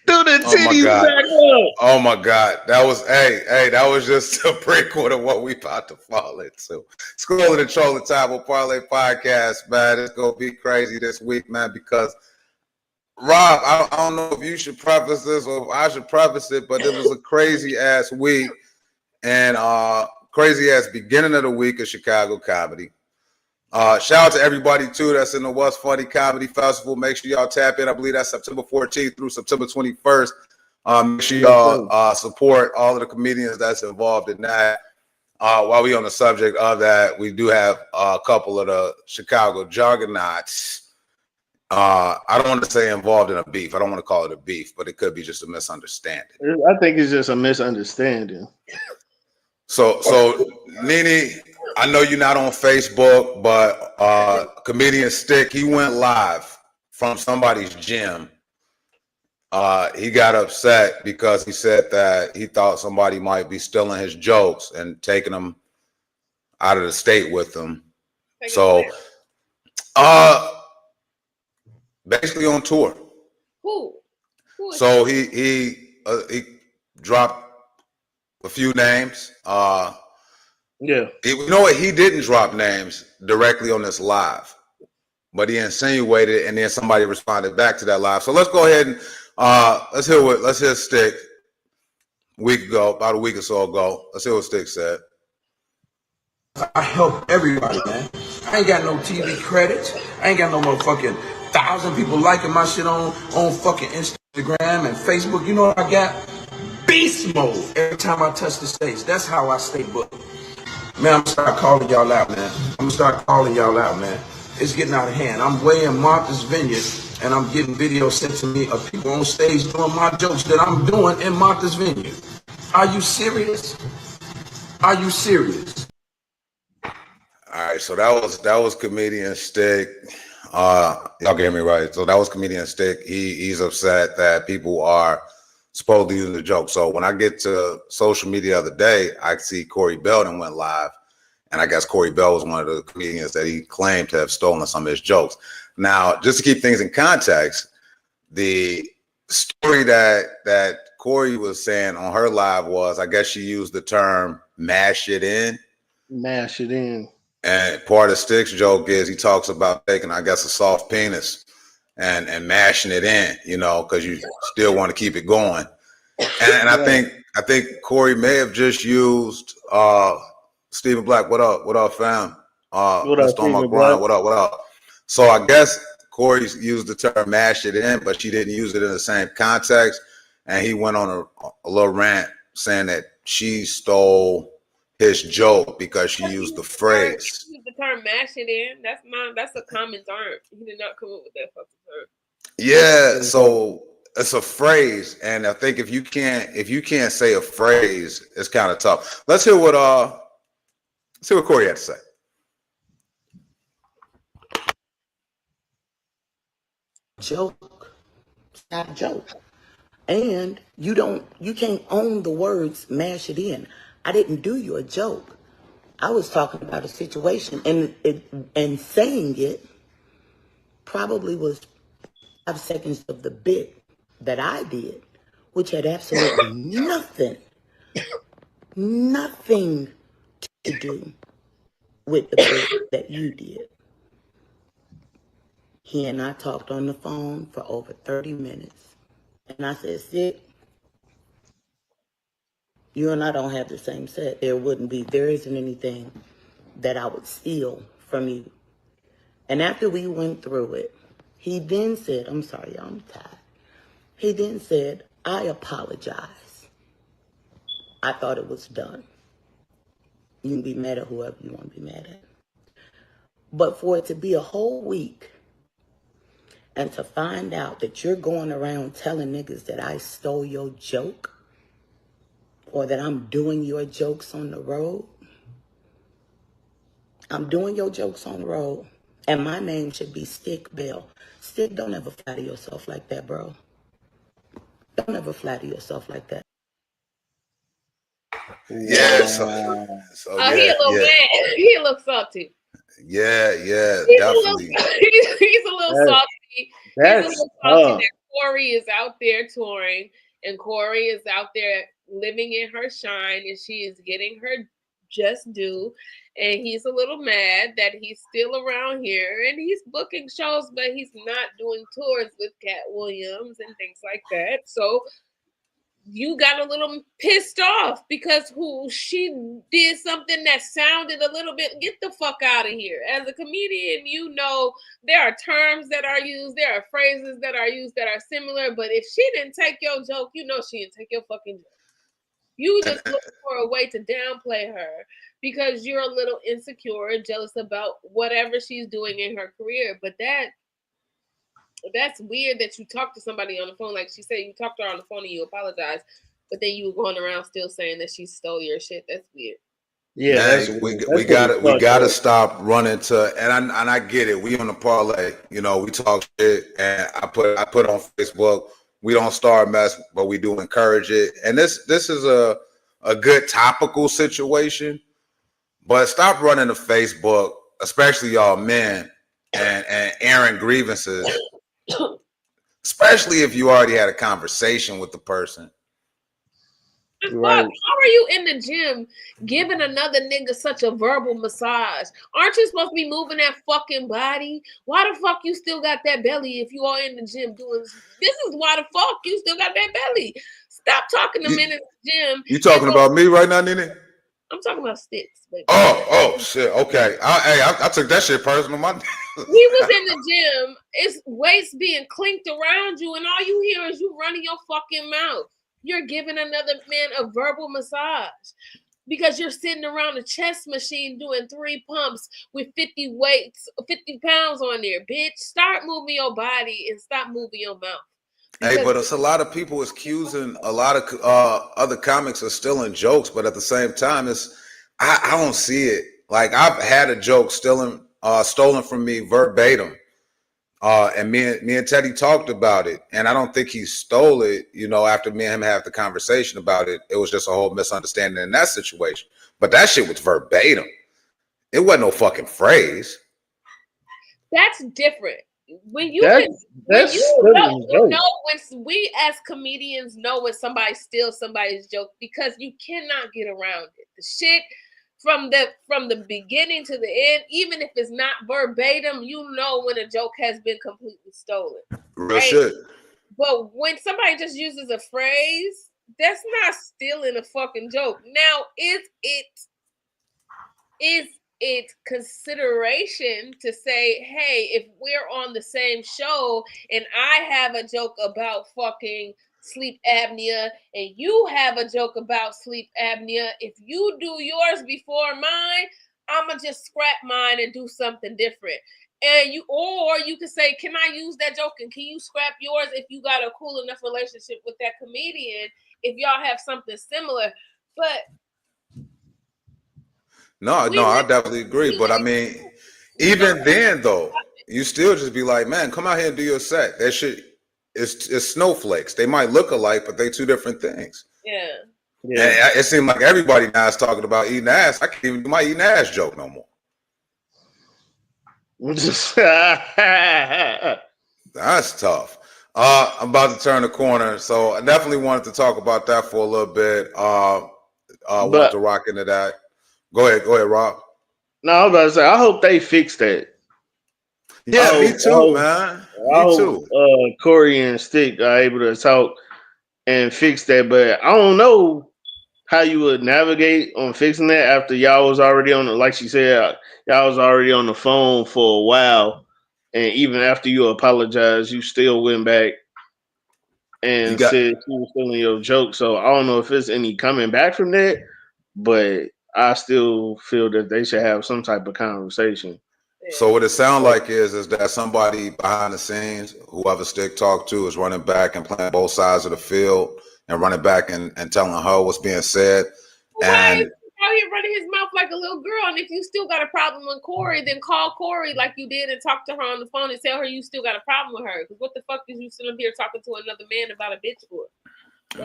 Do the titties back up. Oh my god. That was that was just a prequel to what we about to fall into. Scrolling and trolling time with Parlay Podcast, man. It's gonna be crazy this week, man, because Rob, I don't know if you should preface this or if I should preface it, but it was a crazy ass week and crazy ass beginning of the week of Chicago comedy. Shout out to everybody too that's in the What's Funny Comedy Festival. Make sure y'all tap in. I believe that's September 14th through September 21st. Make sure y'all support all of the comedians that's involved in that. While we on the subject of that, we do have a couple of the Chicago juggernauts. I don't want to say involved in a beef. I don't want to call it a beef, but it could be just a misunderstanding. I think it's just a misunderstanding. So NiNi, I know you're not on Facebook, but comedian Stick, he went live from somebody's gym. He got upset because he said that he thought somebody might be stealing his jokes and taking them out of the state with them. So, basically on tour. Who? So he dropped a few names. Yeah. You know what? He didn't drop names directly on this live, but he insinuated, and then somebody responded back to that live. So let's go ahead and let's hear Stick. About a week or so ago. Let's hear what Stick said. I help everybody, man. I ain't got no TV credits. I ain't got no motherfucking 1,000 people liking my shit on fucking Instagram and Facebook. You know what I got? Beast mode every time I touch the stage. That's how I stay booked. Man, I'm gonna start calling y'all out, man. It's getting out of hand. I'm way in Martha's Vineyard, and I'm getting videos sent to me of people on stage doing my jokes that I'm doing in Martha's Vineyard. Are you serious? Are you serious? All right, so that was comedian Stick. Y'all can hear me right. So that was comedian Stick. He's upset that people are supposed to use the joke. So when I get to social media the other day, I see Corey Belden went live, and I guess Corey Bell was one of the comedians that he claimed to have stolen some of his jokes. Now, just to keep things in context, the story that Corey was saying on her live was, I guess she used the term "mash it in." Mash it in. And part of Stick's joke is he talks about taking, I guess, a soft penis and mashing it in, because you still want to keep it going. And I think Corey may have just used Stephen Black. What up, fam? What up, Stephen Black? What up? So I guess Corey used the term "mash it in," but she didn't use it in the same context. And he went on a little rant saying that she stole his joke because she used the phrase. He used the term "mash it in." That's a common term. He did not come up with that fucking term. Yeah, so it's a phrase, and I think if you can't say a phrase, it's kind of tough. Let's hear what Corey had to say. Joke, it's not a joke. And you can't own the words "mash it in." I didn't do you a joke. I was talking about a situation, and saying it probably was 5 seconds of the bit that I did, which had absolutely nothing to do with the bit that you did. He and I talked on the phone for over 30 minutes. And I said, "Sid, you and I don't have the same set. There isn't anything that I would steal from you." And after we went through it, he then said, "I'm sorry, y'all, I'm tired." He then said, "I apologize. I thought it was done. You can be mad at whoever you want to be mad at. But for it to be a whole week and to find out that you're going around telling niggas that I stole your joke or that I'm doing your jokes on the road, I'm doing your jokes on the road, and my name should be Stick Bell." Stick, don't ever flatter yourself like that, bro. Don't ever flatter yourself like that. Yeah, so He a little mad. He a little salty. Yeah, He's definitely. He's a little salty. That's He's a little salty that Corey is out there touring, and Corey is out there living in her shine, and she is getting her just due. And he's a little mad that he's still around here, and he's booking shows, but he's not doing tours with Cat Williams and things like that. So you got a little pissed off because she did something that sounded a little bit, get the fuck out of here. As a comedian, there are terms that are used, there are phrases that are used that are similar, but if she didn't take your joke, she didn't take your fucking joke. You just look for a way to downplay her because you're a little insecure and jealous about whatever she's doing in her career. But that's weird that you talk to somebody on the phone. Like she said, you talked to her on the phone and you apologize, but then you were going around still saying that she stole your shit. That's weird. Yeah, Man, we gotta stop running to, and I get it. We on the parlay, you know, we talk shit, and I put on Facebook. We don't start mess, but we do encourage it. And this is a good topical situation. But stop running to Facebook, especially y'all men, and airing grievances, especially if you already had a conversation with the person. Right. Fuck, how are you in the gym giving another nigga such a verbal massage? Aren't you supposed to be moving that fucking body? Why the fuck you still got that belly if you are in the gym doing this? Is why the fuck you still got that belly. Stop talking to men in the gym. You talking about me right now, NiNi? I'm talking about sticks, baby. Oh shit. Okay. I took that shit personal. He was in the gym. It's weights being clinked around you, and all you hear is you running your fucking mouth. You're giving another man a verbal massage because you're sitting around a chest machine doing 3 pumps with 50 pounds on there. Bitch, start moving your body and stop moving your mouth. Hey, but it's a lot of people accusing a lot of other comics of stealing jokes, but at the same time, I don't see it. Like, I've had a joke stolen from me verbatim. And me and Teddy talked about it, and I don't think he stole it. You know, after me and him had the conversation about it, it was just a whole misunderstanding in that situation. But that shit was verbatim. It wasn't no fucking phrase. That's different. When you when we as comedians know when somebody steals somebody's joke, because you cannot get around it. The shit from the beginning to the end, even if it's not verbatim, you know when a joke has been completely stolen. Real shit. But when somebody just uses a phrase, that's not stealing a fucking joke. Now, is it consideration to say, hey, if we're on the same show and I have a joke about fucking sleep apnea and you have a joke about sleep apnea, if you do yours before mine, I'ma just scrap mine and do something different. And you could say, can I use that joke and can you scrap yours if you got a cool enough relationship with that comedian, if y'all have something similar. But no, I definitely agree. But I mean, even then though, you still just be like, man, come out here and do your set. That shit is snowflakes. They might look alike, but they two different things. Yeah. And it seemed like everybody now is talking about eating ass. I can't even do my eating ass joke no more. That's tough. I'm about to turn the corner, so I definitely wanted to talk about that for a little bit. Want to rock into that. Go ahead, Rob. No, I was about to say, I hope they fix that. Yeah, me too, man. Me too. Corey and Stick are able to talk and fix that, but I don't know how you would navigate on fixing that after y'all was already on the, like she said, y'all was already on the phone for a while, and even after you apologized, you still went back and said she was stealing your joke. So I don't know if it's any coming back from that, but I still feel that they should have some type of conversation. So what it sounds like is that somebody behind the scenes, whoever Stick talked to, is running back and playing both sides of the field and running back and telling her what's being said. Why is he out here running his mouth like a little girl? And if you still got a problem with Corey, then call Corey like you did and talk to her on the phone and tell her you still got a problem with her. Because what the fuck is you sitting up here talking to another man about a bitch for?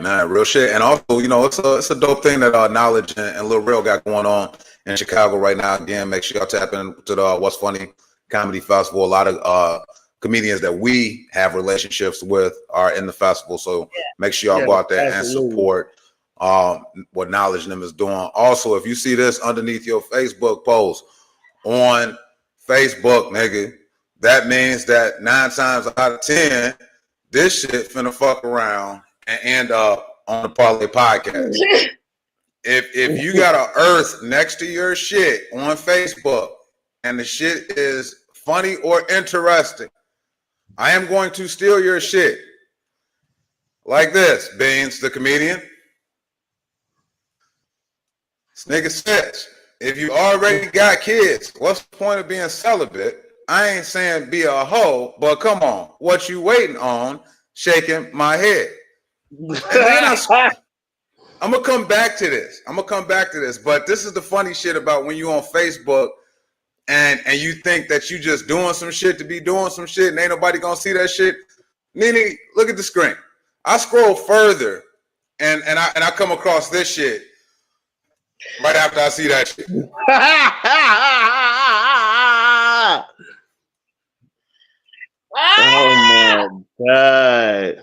Man, real shit. And also, you know, it's a dope thing that Knowledge and Lil Real got going on in Chicago right now. Again, make sure y'all tap into the What's Funny Comedy Festival. A lot of comedians that we have relationships with are in the festival. So make sure y'all go out there and support what Knowledge and them is doing. Also, if you see this underneath your Facebook post on Facebook, nigga, that means that 9 times out of 10, this shit finna fuck around and end up on the Parlay Podcast. If you got an earth next to your shit on Facebook and the shit is funny or interesting, I am going to steal your shit. Like this, Beans, the comedian. This nigga says, if you already got kids, what's the point of being celibate? I ain't saying be a hoe, but come on, what you waiting on? Shaking my head. I'm gonna come back to this. But this is the funny shit about when you on Facebook and you think that you just doing some shit to be doing some shit and ain't nobody gonna see that shit. NiNi, look at the screen. I scroll further and I come across this shit right after I see that shit. Oh my God.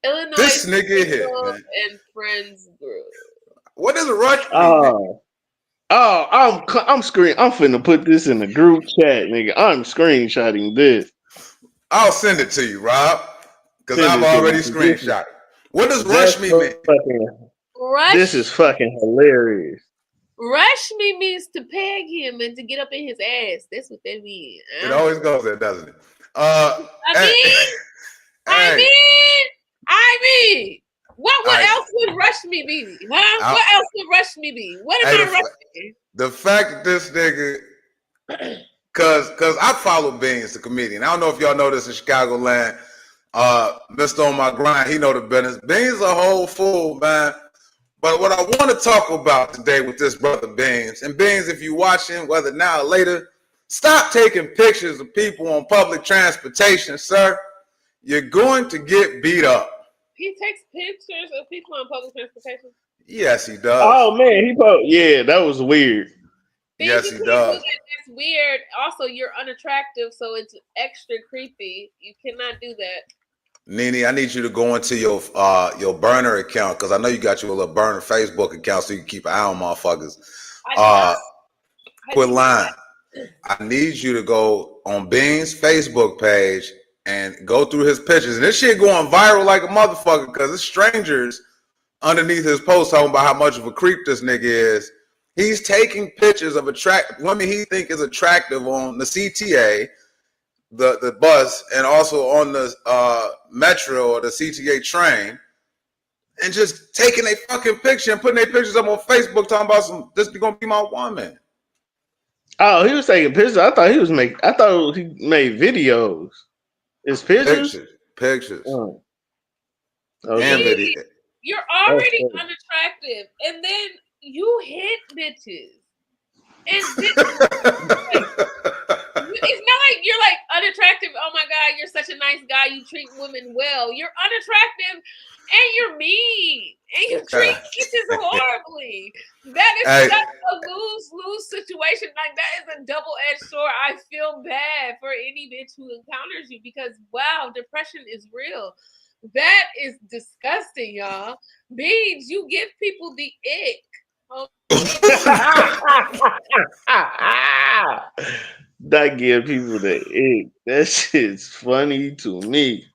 Illinois This nigga here, man. and friends group. What does rush mean? I'm finna put this in the group chat, nigga. I'm screenshotting this. I'll send it to you, Rob, because I've already screenshot it. What does rush me mean? This is fucking hilarious. Rush me means to peg him and to get up in his ass. That's what that means. It always goes there, doesn't it? I mean, what else would rush me be? Huh? What else would rush me be? What am I rushing? The fact that this nigga, cause I follow Beans, the comedian. I don't know if y'all know this in Chicagoland. Mr. On My Grind, he know the business. Beans a whole fool, man. But what I want to talk about today with this brother Beans, and Beans, if you watching, whether now or later, stop taking pictures of people on public transportation, sir. You're going to get beat up. He takes pictures of people on public transportation. Yes, he does. Oh man, that was weird. Yes, he does. It's weird. Also, you're unattractive, so it's extra creepy. You cannot do that. NiNi, I need you to go into your burner account because I know you got your little burner Facebook account so you can keep an eye on motherfuckers. Quit lying. I need you to go on Bean's Facebook page and go through his pictures. And this shit going viral like a motherfucker because it's strangers underneath his post talking about how much of a creep this nigga is. He's taking pictures of women he think is attractive on the CTA, the bus, and also on the metro or the CTA train, and just taking a fucking picture and putting their pictures up on Facebook talking about this is gonna be my woman. Oh, he was taking pictures. I thought he made videos. It's pictures? Pictures. Oh. Okay. And video. You're already unattractive, and then you hit bitches. And it's not like you're like unattractive. Oh my God, you're such a nice guy. You treat women well. You're unattractive and you're mean and you treat bitches horribly. That is such a lose-lose situation. Like that is a double-edged sword. I feel bad for any bitch who encounters you because wow, depression is real. That is disgusting, y'all. Beans, you give people the ick. That give people the ick. That shit's funny to me.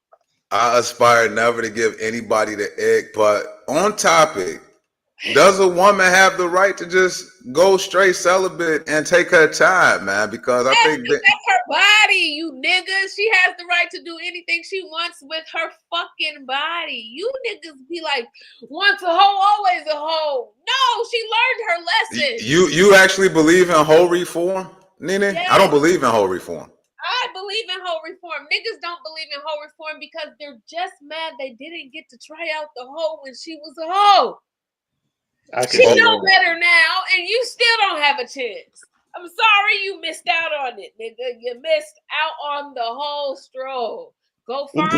I aspire never to give anybody the ick, but on topic, does a woman have the right to just go straight celibate and take her time, man? Because I think that's her body, you niggas. She has the right to do anything she wants with her fucking body. You niggas be like, once a hoe, always a hoe. No, she learned her lesson. You actually believe in hoe reform, NiNi? Yes. I don't believe in hoe reform. I believe in hoe reform. Niggas don't believe in hoe reform because they're just mad they didn't get to try out the hoe when she was a hoe. She know better now, and you still don't have a chance. I'm sorry you missed out on it, nigga. You missed out on the whole stroll. Go find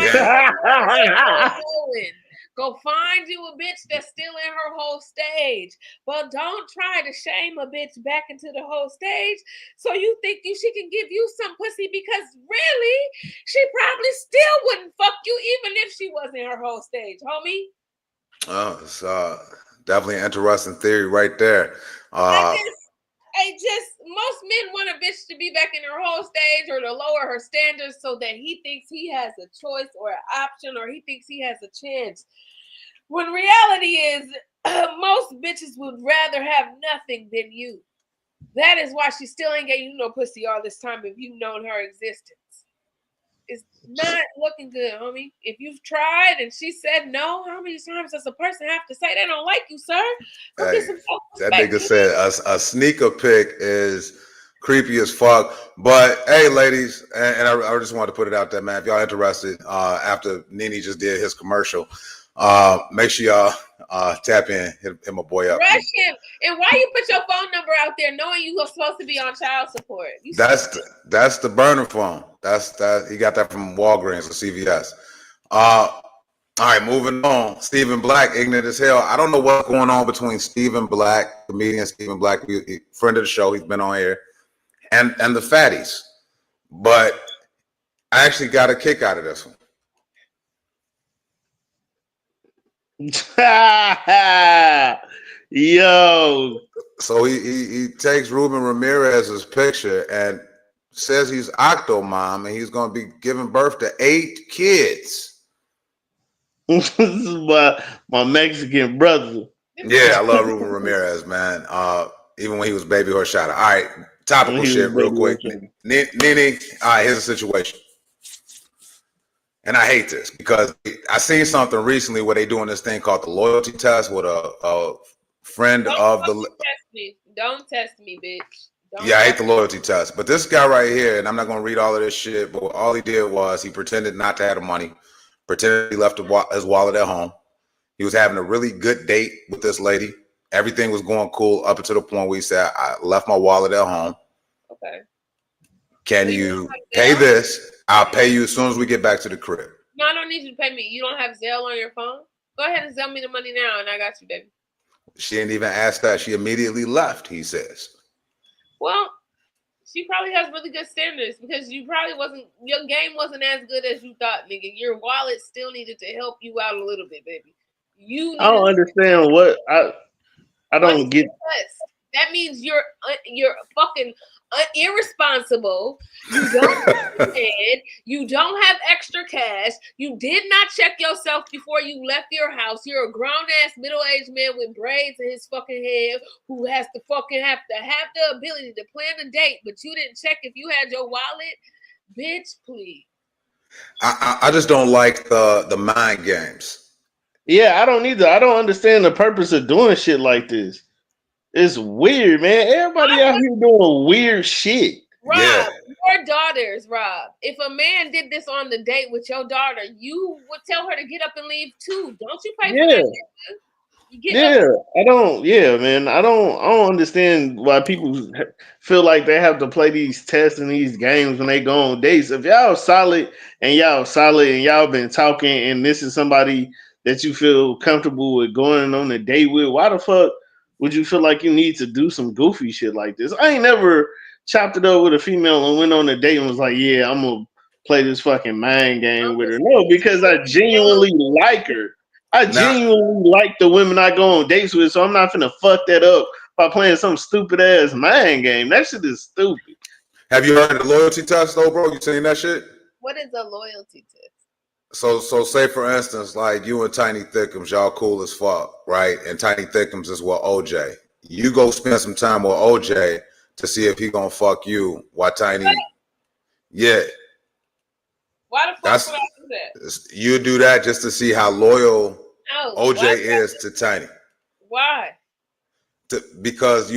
Go find you a bitch that's still in her whole stage. But don't try to shame a bitch back into the whole stage so you think she can give you some pussy because really, she probably still wouldn't fuck you even if she was in her whole stage, homie. Oh, it's definitely an interesting theory right there. Most men want a bitch to be back in her whole stage or to lower her standards so that he thinks he has a choice or an option or he thinks he has a chance. When reality is, most bitches would rather have nothing than you. That is why she still ain't getting you no pussy all this time if you've known her existence. It's not looking good, homie. If you've tried and she said no, how many times does a person have to say they don't like you, sir? Hey, that nigga said a sneaker pic is creepy as fuck. But hey, ladies, and I just wanted to put it out there, man. If y'all interested, after NiNi just did his commercial, Make sure y'all tap in, hit my boy up. Rush him. And why you put your phone number out there knowing you were supposed to be on child support? That's the burner phone. That he got that from Walgreens or CVS. All right, moving on. Stephen Black, ignorant as hell. I don't know what's going on between Stephen Black, comedian Stephen Black, friend of the show. He's been on here, and the fatties. But I actually got a kick out of this one. Yo. So he takes Ruben Ramirez's picture and says he's Octomom and he's going to be giving birth to 8 kids. This is my Mexican brother. Yeah, I love Ruben Ramirez, man. Even when he was baby horse shot. All right, topical shit real quick. NiNi, all right, here's the situation. And I hate this because I seen something recently where they doing this thing called the loyalty test with a friend of the. Don't test me, bitch. Yeah, I hate the loyalty test. But this guy right here, and I'm not going to read all of this shit, but all he did was he pretended not to have the money, pretended he left his wallet at home. He was having a really good date with this lady. Everything was going cool up until the point where he said, I left my wallet at home. Okay. Can you pay this? I'll pay you as soon as we get back to the crib. No, I don't need you to pay me. You don't have Zelle on your phone? Go ahead and sell me the money now, and I got you, baby. She didn't even ask that. She immediately left, he says. Well, she probably has really good standards because your game wasn't as good as you thought, nigga. Your wallet still needed to help you out a little bit, baby. I don't understand what I don't get. That means you're fucking irresponsible. You don't you don't have extra cash. You did not check yourself before you left your house. You're a grown ass middle-aged man with braids in his fucking head who has to have the ability to plan a date, but you didn't check if you had your wallet. Bitch, please. I just don't like the mind games. Yeah, I don't either. I don't understand the purpose of doing shit like this. It's weird, man. Everybody out here doing weird shit. Rob, your daughters, Rob. If a man did this on the date with your daughter, you would tell her to get up and leave too. Don't you pay for that? I don't. Yeah, man. I don't understand why people feel like they have to play these tests and these games when they go on dates. If y'all solid and y'all been talking and this is somebody that you feel comfortable with going on a date with, why the fuck would you feel like you need to do some goofy shit like this? I ain't never chopped it up with a female and went on a date and was like, yeah, I'm going to play this fucking mind game with her. No, because I genuinely like her. I genuinely like the women I go on dates with, so I'm not finna fuck that up by playing some stupid ass mind game. That shit is stupid. Have you heard of the loyalty test though, bro? You seen that shit? What is a loyalty test? So say for instance, like you and Tiny Thickums, y'all cool as fuck, right? And Tiny Thickums is with OJ. You go spend some time with OJ to see if he gonna fuck you. Why Tiny? Yeah. Why the fuck would I do that? You do that just to see how loyal OJ is to Tiny. Why? Because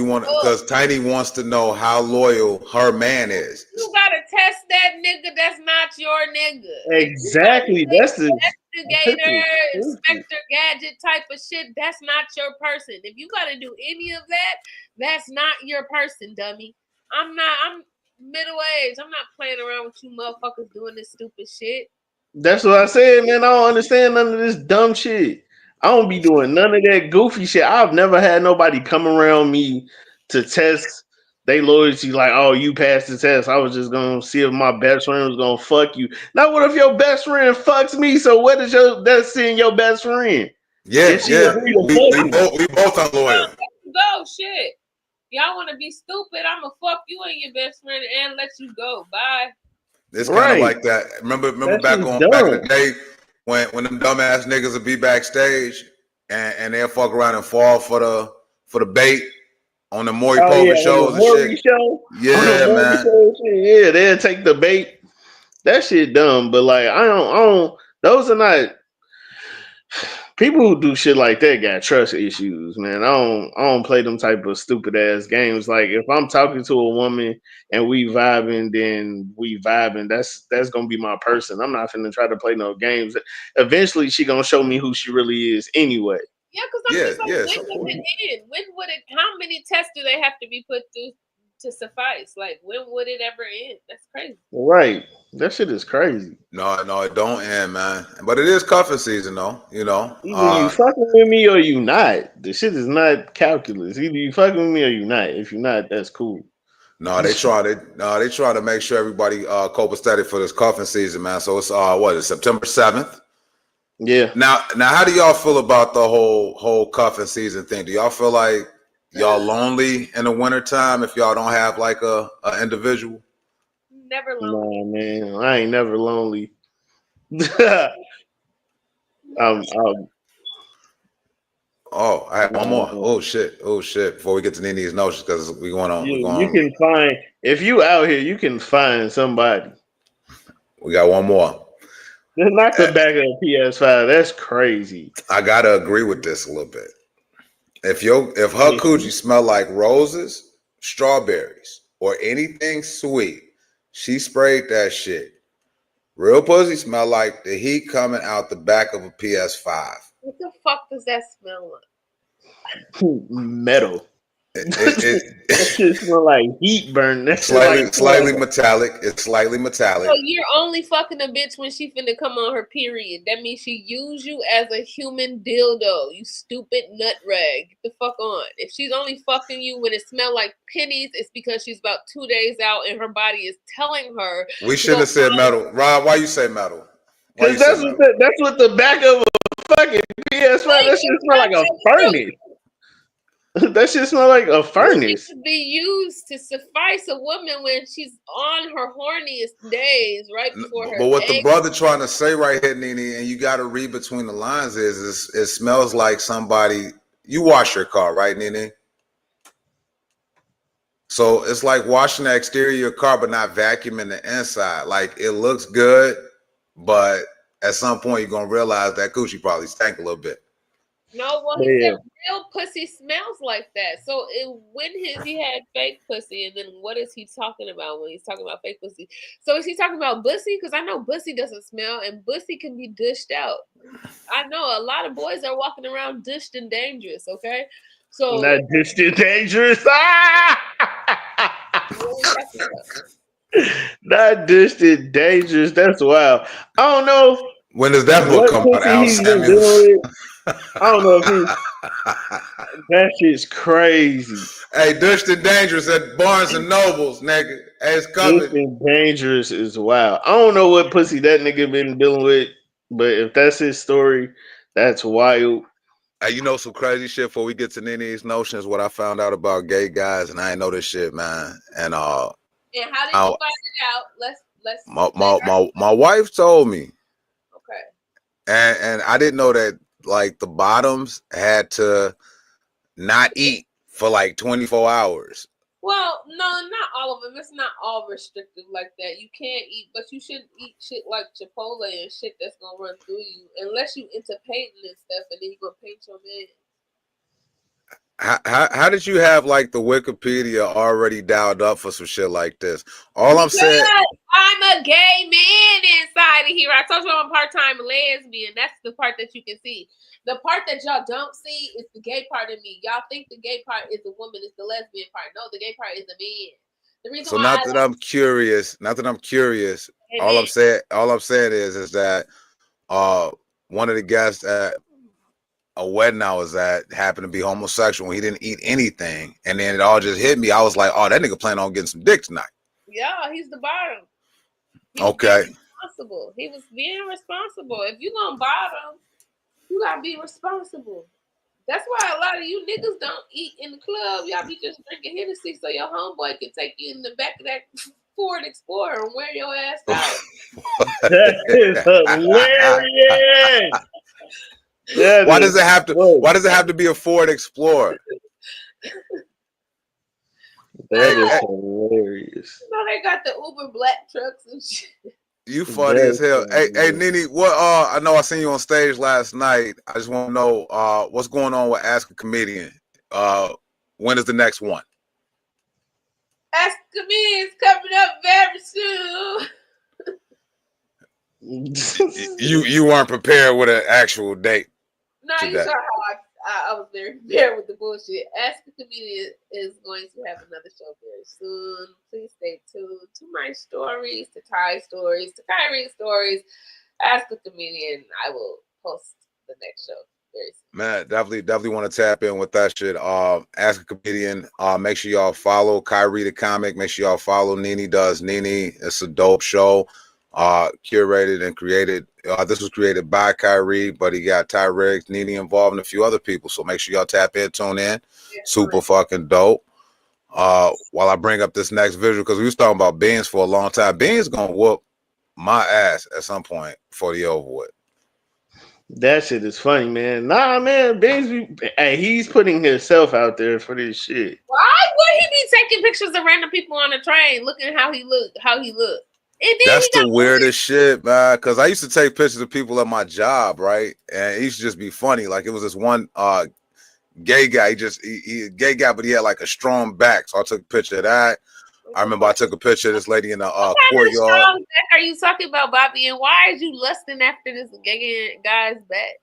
Tiny wants to know how loyal her man is. You gotta test that nigga. That's not your nigga. Exactly. That's the investigator, inspector, gadget type of shit. That's not your person. If you gotta do any of that, that's not your person, dummy. I'm middle-aged. I'm not playing around with you motherfuckers doing this stupid shit. That's what I said, man. I don't understand none of this dumb shit. I don't be doing none of that goofy shit. I've never had nobody come around me to test they loyalty like, oh, you passed the test. I was just going to see if my best friend was going to fuck you. Now, what if your best friend fucks me? So what is that's seeing your best friend? Yeah. We both are loyal. Go, shit. Y'all want to be stupid? I'm going to fuck you and your best friend and let you go. Bye. It's kind of like that. Remember back in the day when them dumbass niggas would be backstage and they'll fuck around and fall for the bait on the Maury Povich shows and shit. Yeah, man. Yeah, they'll take the bait. That shit dumb, but like I don't those are not People who do shit like that got trust issues, man. I don't play them type of stupid ass games. Like if I'm talking to a woman and we vibing, then we vibing. That's gonna be my person. I'm not finna try to play no games. Eventually, she gonna show me who she really is anyway. Yeah, because I'm just like, when does it end? When would it? How many tests do they have to be put through to suffice? Like, when would it ever end? That's crazy. Right. That shit is crazy. No, it don't end, man. But it is cuffing season, though. You know, Either you fucking with me or you not. The shit is not calculus. Either you fucking with me or you not. If you're not, that's cool. No, they try to make sure everybody copacetic for this cuffing season, man. So it's what is September 7th? Yeah. Now, how do y'all feel about the whole cuffing season thing? Do y'all feel like y'all lonely in the wintertime if y'all don't have like a individual? Never lonely. Nah, man, I ain't never lonely. Oh, I have one more. Oh shit. Before we get to NiNi's notions, because we going on. You can find, if you out here, you can find somebody. We got one more. Not the back of a PS5. That's crazy. I gotta agree with this a little bit. If her coochie smell like roses, strawberries, or anything sweet, she sprayed that shit. Real pussy smell like the heat coming out the back of a PS5. What the fuck does that smell like? Metal. It shit smell like heat burn. That's slightly metallic. It's slightly metallic. So you're only fucking a bitch when she finna come on her period. That means she use you as a human dildo. You stupid nut rag. Get the fuck on. If she's only fucking you when it smell like pennies, it's because she's about 2 days out and her body is telling her. We shouldn't have said metal. Rob, why you say metal? Because that's what the back of a fucking PS5. That shit smell like a furnace. That shit smell like a furnace. It be used to suffice a woman when she's on her horniest days, right before her. But what the brother trying to say right here, NiNi, and you got to read between the lines is it smells like somebody. You wash your car, right, NiNi? So it's like washing the exterior of your car, but not vacuuming the inside. Like it looks good, but at some point you're gonna realize that coochie probably stank a little bit. No, well, he said real pussy smells like that. So he had fake pussy, and then what is he talking about when he's talking about fake pussy? So is he talking about bussy? Because I know bussy doesn't smell, and bussy can be dished out. I know a lot of boys are walking around dished and dangerous. Okay, so not dished and dangerous. Not dished and dangerous. That's wild. I don't know. When does that book come out? I don't know if that shit's crazy. Hey, dished and dangerous at Barnes and Nobles, nigga. Hey, it's coming. Dished and dangerous is wild. I don't know what pussy that nigga been dealing with, but if that's his story, that's wild. Hey, you know some crazy shit before we get to NiNi's notions, what I found out about gay guys, and I ain't know this shit, man. And how did you find it out? My wife told me. Okay. And I didn't know that like the bottoms had to not eat for like 24 hours. Well, no, not all of them. It's not all restrictive like that. You can't eat, but you shouldn't eat shit like Chipotle and shit that's gonna run through you, unless you into painting and stuff, and then you gonna paint your man. How did you have like the Wikipedia already dialed up for some shit like this? All I'm saying, I'm a gay man inside of here. I told you I'm a part-time lesbian. That's the part that you can see. The part that y'all don't see is the gay part of me. Y'all think the gay part is the woman, is the lesbian part. No, the gay part is the man. The reason so not that I'm curious. All I'm saying is that one of the guests at a wedding I was at happened to be homosexual. He didn't eat anything, and then it all just hit me. I was like, "Oh, that nigga planning on getting some dick tonight." Yeah, he's the bottom. Okay. He was being responsible. If you gonna bottom, you gotta be responsible. That's why a lot of you niggas don't eat in the club. Y'all be just drinking Hennessy so your homeboy can take you in the back of that Ford Explorer and wear your ass out. That is hilarious. Why does it have to be a Ford Explorer? That is hilarious. You know they got the Uber black trucks and shit. You funny as hell. Hey, That's NiNi, what I know I seen you on stage last night. I just want to know what's going on with Ask a Comedian. When is the next one? Ask a Comedian's coming up very soon. You weren't prepared with an actual date. No, you today. saw how I was very prepared with the bullshit. Ask a Comedian is going to have another show very soon. Please stay tuned to my stories, to Ty stories, to Kyrie stories. Ask a Comedian. I will post the next show very soon. Man, definitely want to tap in with that shit. Ask a Comedian. Make sure y'all follow Kyrie the comic. Make sure y'all follow NiNi Does NiNi. It's a dope show. Curated and created. This was created by Kyrie, but he got Ty Riggs, NiNi involved, and a few other people. So make sure y'all tap in, tune in. Super fucking dope. While I bring up this next visual, because we was talking about Beans for a long time. Beans gonna whoop my ass at some point before the over with. That shit is funny, man. Nah, man, hey, he's putting himself out there for this shit. Why would he be taking pictures of random people on the train, looking how he looked? That's the weirdest shit, man. Because I used to take pictures of people at my job, right? And it used to just be funny. Like it was this one gay guy. He gay guy, but he had like a strong back. So I took a picture of that. I remember I took a picture of this lady in the courtyard. Are you talking about, Bobby? And why is you lusting after this gay guy's back?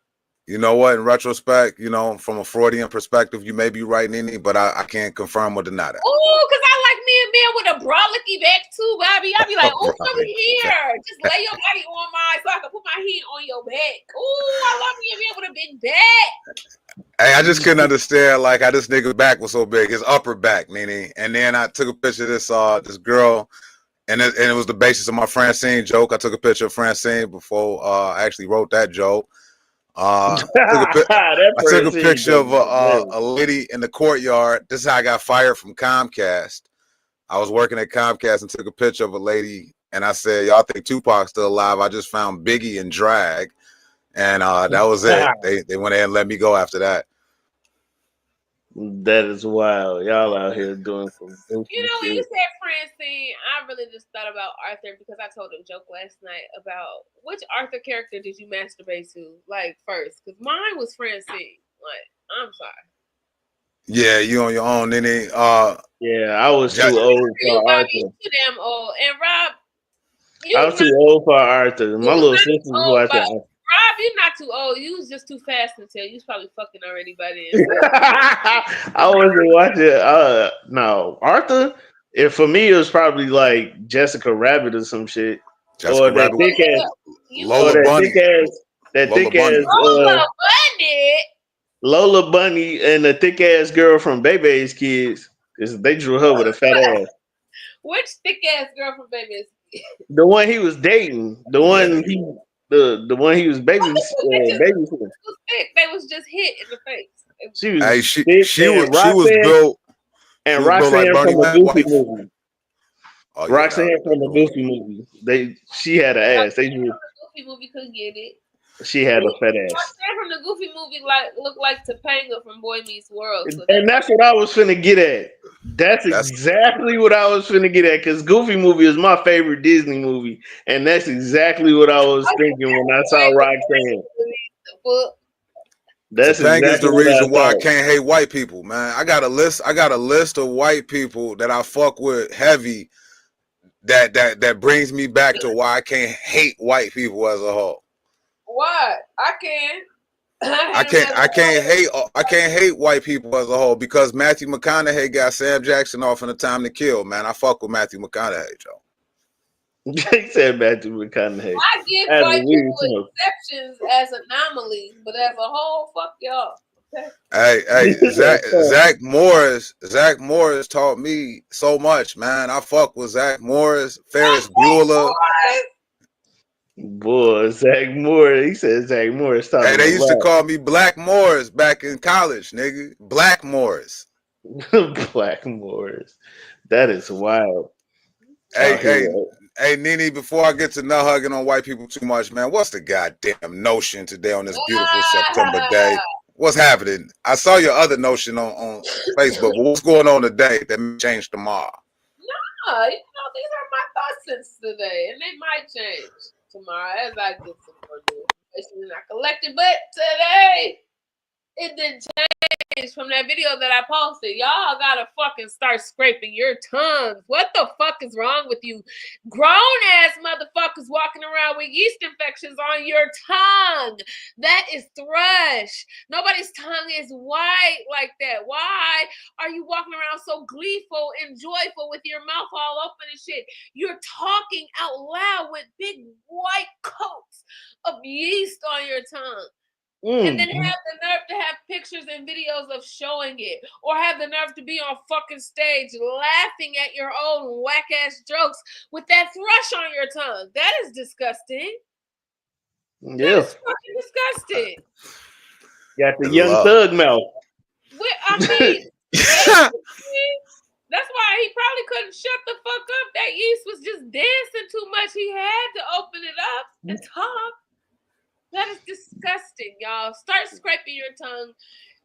You know what? In retrospect, from a Freudian perspective, you may be right, NiNi, but I can't confirm or deny that. Oh, because I like me and Ben with a brolicky back too, Bobby. I'll be like, oh, come here. Just lay your body on mine so I can put my hand on your back. Oh, I love me and Ben with a big back. Hey, I just couldn't understand like how this nigga's back was so big, his upper back, NiNi. And then I took a picture of this girl, and it was the basis of my Francine joke. I took a picture of Francine before I actually wrote that joke. I took a picture of a lady in the courtyard. This is how I got fired from Comcast. I was working at Comcast and took a picture of a lady, and I said, "Y'all think Tupac's still alive?" I just found Biggie in drag, and that was it. They went ahead and let me go after that. That is wild. Y'all out here doing some when you said Francine, I really just thought about Arthur because I told a joke last night about which Arthur character did you masturbate to, like, first? Because mine was Francine. Like, I'm sorry. Yeah, you on your own, NiNi. Yeah, I was too old for Arthur. You too damn old. And Rob, I was too old for Arthur. My little sister was watching. Rob, you're not too old. You was just too fast to tell. You was probably fucking already by then. I wasn't watching. No, Arthur. If for me, it was probably like Jessica Rabbit or some shit, or that thick ass Lola Bunny. Lola Bunny and the thick ass girl from Bebe's Kids, because they drew her with a fat ass. Which thick ass girl from Bebe's Kids? The one he was dating. The one he. The one he was babysitting. They was just hit in the face. She was built. And Roxanne from the Goofy movie. Oh, yeah, Roxanne from the Goofy movie. She had an ass. They drew. The Goofy movie could get it. She had a fat ass. Roxanne from the Goofy movie looked like Topanga from Boy Meets World. So and that's what I was finna get at. That's exactly what I was finna get at, because Goofy movie is my favorite Disney movie, and that's exactly what I was thinking when I saw Roxanne. That's exactly the reason why I can't hate white people, man. I got a list of white people that I fuck with heavy. That brings me back to why I can't hate white people as a whole. Why? I can. I can't hate white people as a whole because Matthew McConaughey got Sam Jackson off in A Time to Kill. Man, I fuck with Matthew McConaughey, Joe. They said Matthew McConaughey. I give white people exceptions as anomalies, but as a whole, fuck y'all. Okay? Hey, Zach Morris taught me so much, man. I fuck with Zach Morris, Ferris Bueller. Boy, Zach Morris. He said Zach Morris. Hey, they used to call me Black Morris back in college, nigga. Black Morris. Black Morris. That is wild. Hey, NiNi, before I get to nut hugging on white people too much, man, what's the goddamn notion today on this beautiful September day? What's happening? I saw your other notion on Facebook, but what's going on today that may change tomorrow? These are my thoughts since today, and they might change tomorrow as I get some more new information and I collect it. But today, it didn't change from that video that I posted. Y'all gotta fucking start scraping your tongues. What the fuck is wrong with you? Grown ass motherfuckers walking around with yeast infections on your tongue. That is thrush. Nobody's tongue is white like that. Why are you walking around so gleeful and joyful with your mouth all open and shit? You're talking out loud with big white coats of yeast on your tongue. And then have the nerve to have pictures and videos of showing it, or have the nerve to be on fucking stage laughing at your own whack ass jokes with that thrush on your tongue. That is disgusting. Yeah, that is fucking disgusting. Got the young thug mouth. I mean, that's why he probably couldn't shut the fuck up. That yeast was just dancing too much. He had to open it up and talk. That is disgusting, y'all. Start scraping your tongue.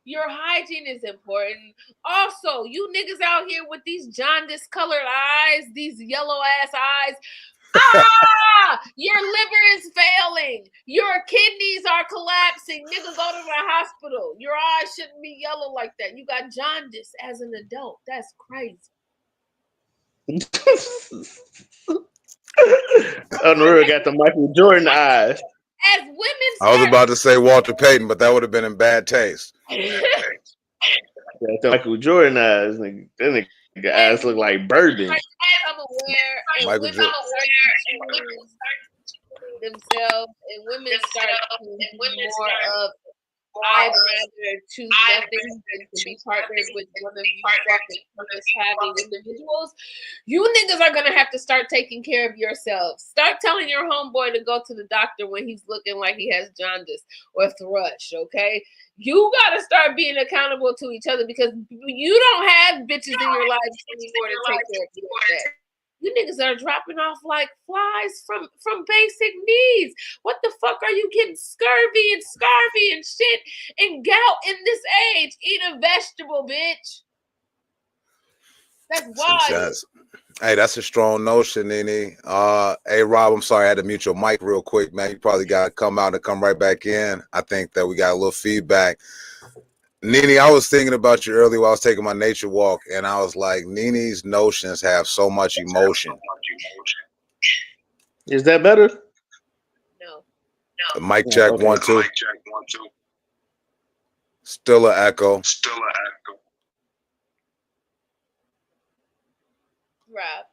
Your hygiene is important. Also, you niggas out here with these jaundice colored eyes, these yellow ass eyes. Your liver is failing. Your kidneys are collapsing. Nigga, go to the hospital. Your eyes shouldn't be yellow like that. You got jaundice as an adult. That's crazy. Unreal got the Michael Jordan eyes. As women I was about to say Walter Payton, but that would have been in bad taste. Michael Jordan eyes. That nigga eyes look like bourbon. I'm aware, and Michael women Jordan. Themselves, and women start to more of, I'd rather choose nothing than to be partnered with one of you fucking purpose-having individuals. You niggas are gonna have to start taking care of yourselves. Start telling your homeboy to go to the doctor when he's looking like he has jaundice or thrush, okay? You gotta start being accountable to each other, because you don't have bitches in your life anymore to take care of you like that. You niggas are dropping off like flies from basic needs. What the fuck are you getting scurvy and shit and gout in this age? Eat a vegetable, bitch. That's wild. Hey, that's a strong notion, NiNi. Hey, Rob, I'm sorry I had to mute your mic real quick, man. You probably got to come out and come right back in. I think that we got a little feedback. NiNi, I was thinking about you earlier while I was taking my nature walk, and I was like, NiNi's notions have so much emotion. Is that better? No. Mic check, Okay. 1 2. Still an echo. Rob.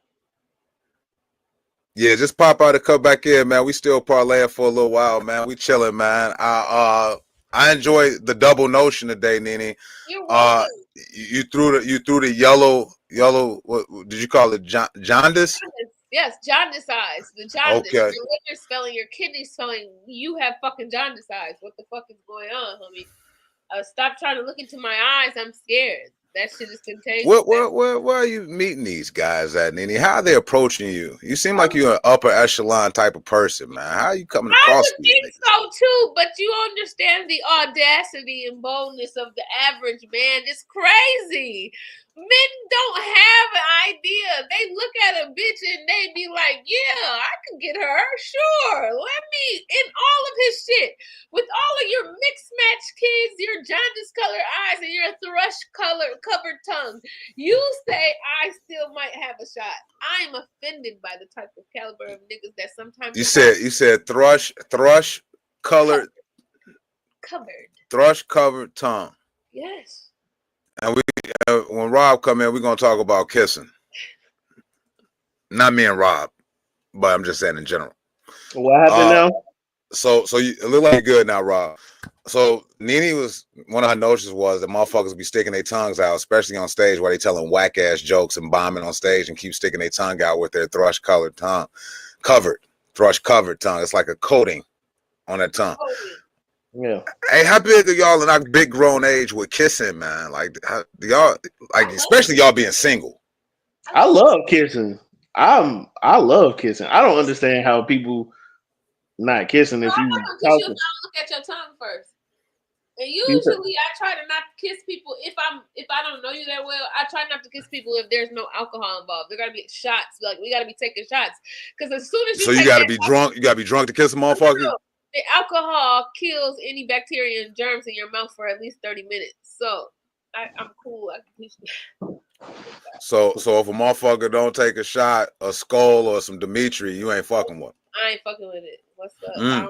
Yeah, just pop out and come back in, man. We still parlaying for a little while, man. We chilling, man. I enjoy the double notion today, NiNi. You're welcome. You threw the yellow. What did you call it? Jaundice? Yes, jaundice eyes. The jaundice. Okay. Your liver's failing, your kidneys failing. You have fucking jaundice eyes. What the fuck is going on, homie? Stop trying to look into my eyes. I'm scared. That shit is contagious. Where are you meeting these guys at, NiNi? How are they approaching you? You seem like you're an upper echelon type of person, man. How are you coming I across would these think niggas? so too, but you understand the audacity and boldness of the average man. It's crazy. Men don't have an idea. They look at a bitch and they be like, yeah, I can get her. Sure. Let me, in all of his shit, with all of your mixed match kids, your jaundice colored eyes, and your thrush covered tongue, you say I still might have a shot. I am offended by the type of caliber of niggas that sometimes You said thrush colored thrush covered tongue. Yes. And when Rob come in, we're gonna talk about kissing. Not me and Rob, but I'm just saying in general. What happened now? So you it look like you're good now, Rob. So NiNi was one of her notions was that motherfuckers be sticking their tongues out, especially on stage while they telling whack ass jokes and bombing on stage and keep sticking their tongue out with their thrush covered tongue. Thrush covered tongue. It's like a coating on that tongue. Yeah. Hey, how big are y'all in our big grown age with kissing, man? Like, how do y'all like, especially y'all being single? I love kissing. I love kissing. I don't understand how people not kissing if you look at your tongue first. And usually I try to not kiss people if I don't know you that well. I try not to kiss people if there's no alcohol involved. There gotta be shots. Like we gotta be taking shots. Because as soon as you gotta be drunk. You gotta be drunk to kiss a motherfucker. The alcohol kills any bacteria and germs in your mouth for at least 30 minutes. So I'm cool. I can teach you. So if a motherfucker don't take a shot, a skull or some Dimitri, you ain't fucking with. I ain't fucking with it. What's up? I don't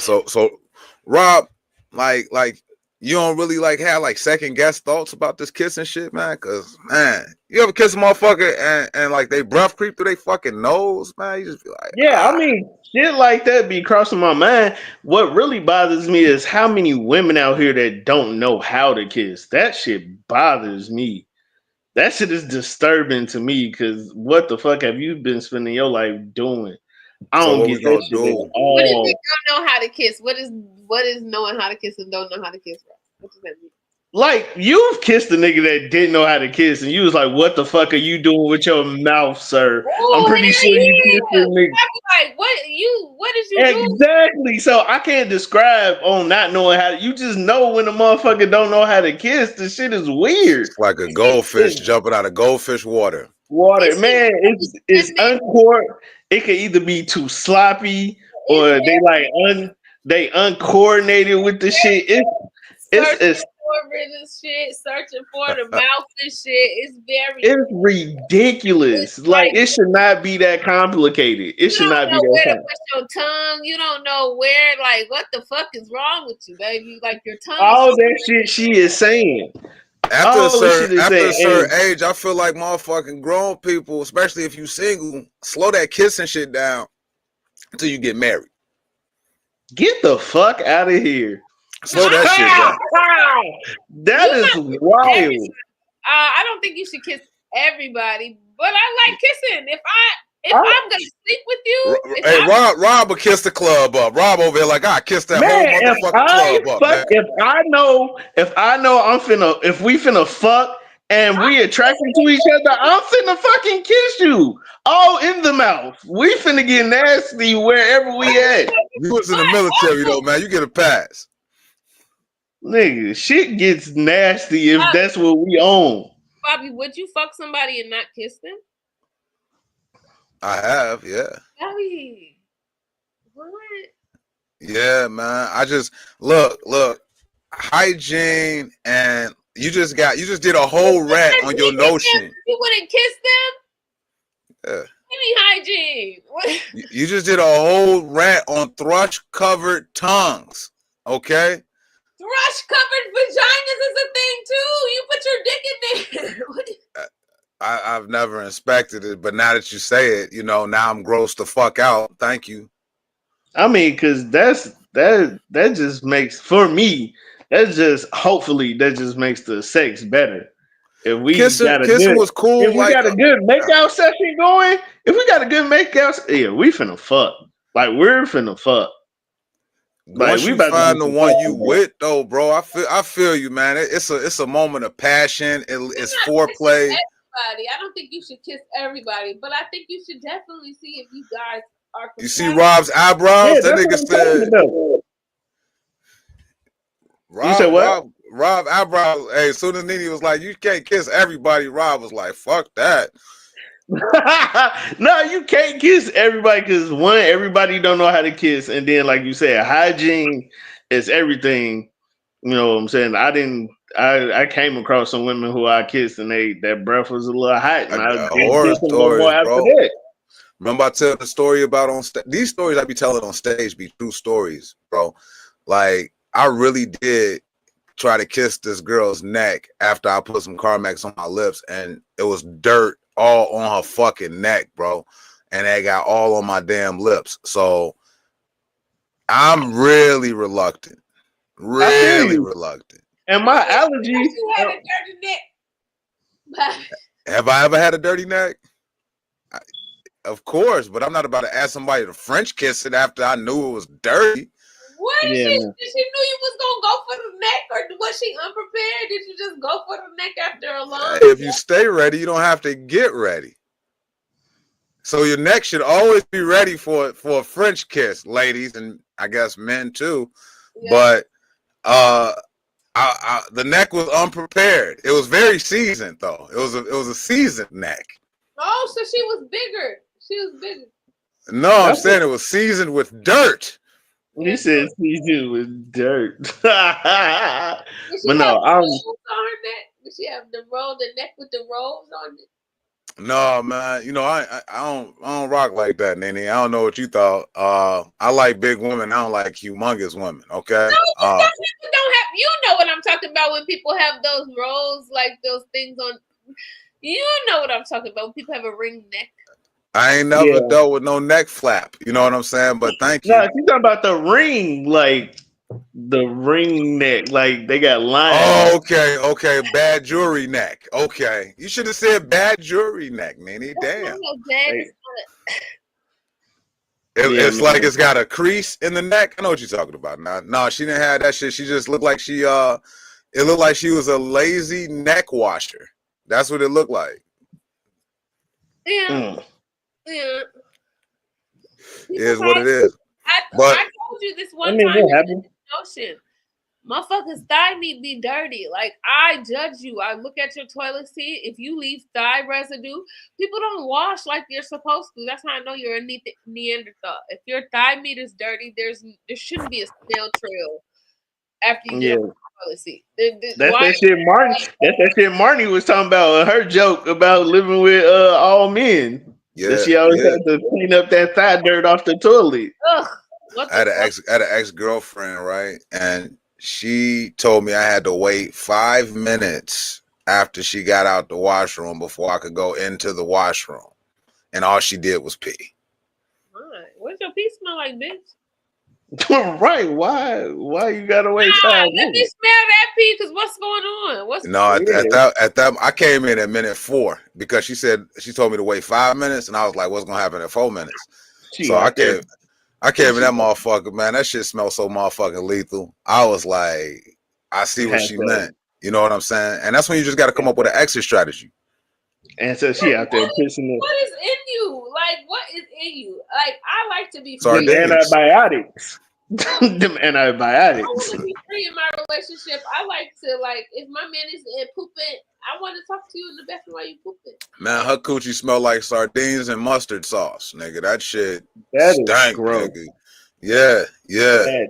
know. So Rob, like you don't really like have like second guess thoughts about this kissing shit, man? Cause man, you ever kiss a motherfucker and like they breath creep through their fucking nose, man? You just be like, yeah, I mean, shit like that be crossing my mind. What really bothers me is how many women out here that don't know how to kiss. That shit bothers me. That shit is disturbing to me because what the fuck have you been spending your life doing? I don't get that shit at all. What if you don't know how to kiss? What is knowing how to kiss and don't know how to kiss? What does that mean? Like, you've kissed a nigga that didn't know how to kiss, and you was like, "What the fuck are you doing with your mouth, sir?" Ooh, I'm pretty sure you kissed a nigga. Like, what did you do? Exactly. So I can't describe on not knowing how. You just know when a motherfucker don't know how to kiss. The shit is weird. It's like a goldfish jumping out of goldfish water. Man, it's uncorked. It could either be too sloppy or they uncoordinated with the shit. It's this shit, searching for the mouth and shit. It's ridiculous. Like it should not be that complicated. It should not be that. Where to put your tongue? You don't know where. Like, what the fuck is wrong with you, baby? Like your tongue. All that shit she is saying. After a certain age, I feel like motherfucking grown people, especially if you single, slow that kissing shit down until you get married. Get the fuck out of here. Slow that shit down. That is wild. I don't think you should kiss everybody, but I like kissing. If I'm gonna sleep with you, hey, Rob will kiss the club up. Rob over here like I kissed that whole motherfucking club up. If I know if we finna fuck and we attracted to each other, I'm finna fucking kiss you all in the mouth. We finna get nasty wherever we at. You was in the military though, man. You get a pass. Nigga, shit gets nasty if that's what we own. Bobby, would you fuck somebody and not kiss them? I have, yeah. Bobby, what? Yeah, man. I just look, hygiene, and you just did a whole rant on your notion. You wouldn't kiss them? Yeah. Give me hygiene. What? You just did a whole rant on thrush-covered tongues, okay? Thrush-covered vaginas is a thing too. You put your dick in there. I've never inspected it, but now that you say it, now I'm grossed the fuck out. Thank you. I mean, because that just makes, for me, hopefully that just makes the sex better. If we kissing was cool. If we got a good makeout session going, we finna fuck. Like we're finna fuck. Once you find the one you with, though, bro, I feel you, man. It's a moment of passion. It's foreplay. I don't think you should kiss everybody, but I think you should definitely see if you guys are. You see Rob's eyebrows? That nigga said. Rob, you said what? Rob eyebrows. Hey, as soon as NiNi was like, "You can't kiss everybody," Rob was like, "Fuck that." No, you can't kiss everybody because everybody don't know how to kiss, and then like you said, hygiene is everything. You know what I'm saying? I came across some women who I kissed and that breath was a little hot, and I horror stories, more after that. Remember I tell the story about on stage? These stories I be telling on stage be true stories, bro. Like I really did try to kiss this girl's neck after I put some Carmex on my lips, and it was dirt all on her fucking neck, bro, and it got all on my damn lips. So I'm really reluctant. Really reluctant. And my allergies. You had a dirty neck. Have I ever had a dirty neck? Of course, but I'm not about to ask somebody to French kiss it after I knew it was dirty. What? She knew you was gonna go for the neck, or was she unprepared? Did you just go for the neck after a long? Hey, if you stay ready, you don't have to get ready. So your neck should always be ready for a French kiss, ladies, and I guess men too. but the neck was unprepared. It was very seasoned though. It was a seasoned neck. Oh, so she was bigger. She was bigger. No, I'm saying it was seasoned with dirt. He said seasoned with dirt. Did she But have no, the rolls on her neck? Did she have the neck with the rolls on it? No, man. You know, I don't rock like that, NiNi. I don't know what you thought. I like big women. I don't like humongous women. Okay. No, you don't have. You know what I'm talking about when people have those rolls, like those things on. You know what I'm talking about when people have a ring neck. I ain't never dealt with no neck flap. You know what I'm saying? But thank you. No, you talking about the ring, like the ring neck, like they got lines. Oh, okay. Bad jewelry neck. Okay. You should have said bad jewelry neck, NiNi. Damn. It's like it's got a crease in the neck. I know what you're talking about. No, she didn't have that shit. She just looked like it looked like she was a lazy neck washer. That's what it looked like. Yeah. Yeah. Is what it is. I told you this one time in the ocean. Motherfuckers' thigh meat be dirty. Like, I judge you. I look at your toilet seat. If you leave thigh residue, people don't wash like you're supposed to. That's how I know you're a Neanderthal. If your thigh meat is dirty, there shouldn't be a snail trail after you get on the toilet seat. That's that shit Marnie was talking about. Her joke about living with all men. Yeah, that she always had to clean up that thigh dirt off the toilet. Ugh. I had an ex-girlfriend, right? And she told me I had to wait 5 minutes after she got out the washroom before I could go into the washroom. And all she did was pee. Right. What's your pee smell like, bitch? Right. Why you gotta wait 5 minutes? Let me smell that pee, because what's going on? At that I came in at minute 4 because she told me to wait 5 minutes, and I was like, what's gonna happen in 4 minutes? So I came in that motherfucker, man. That shit smells so motherfucking lethal. I was like, I see what she meant. You know what I'm saying? And that's when you just got to come up with an exit strategy. And so she out there pissing it. What is in you? Like, what is in you? Like, I like to be free. Them antibiotics. Them antibiotics. I want to be free in my relationship. I like to, like, if my man is pooping, I want to talk to you in the bathroom while you pooping. Man, her coochie smell like sardines and mustard sauce, nigga. That shit stank, gross. Nigga. Yeah.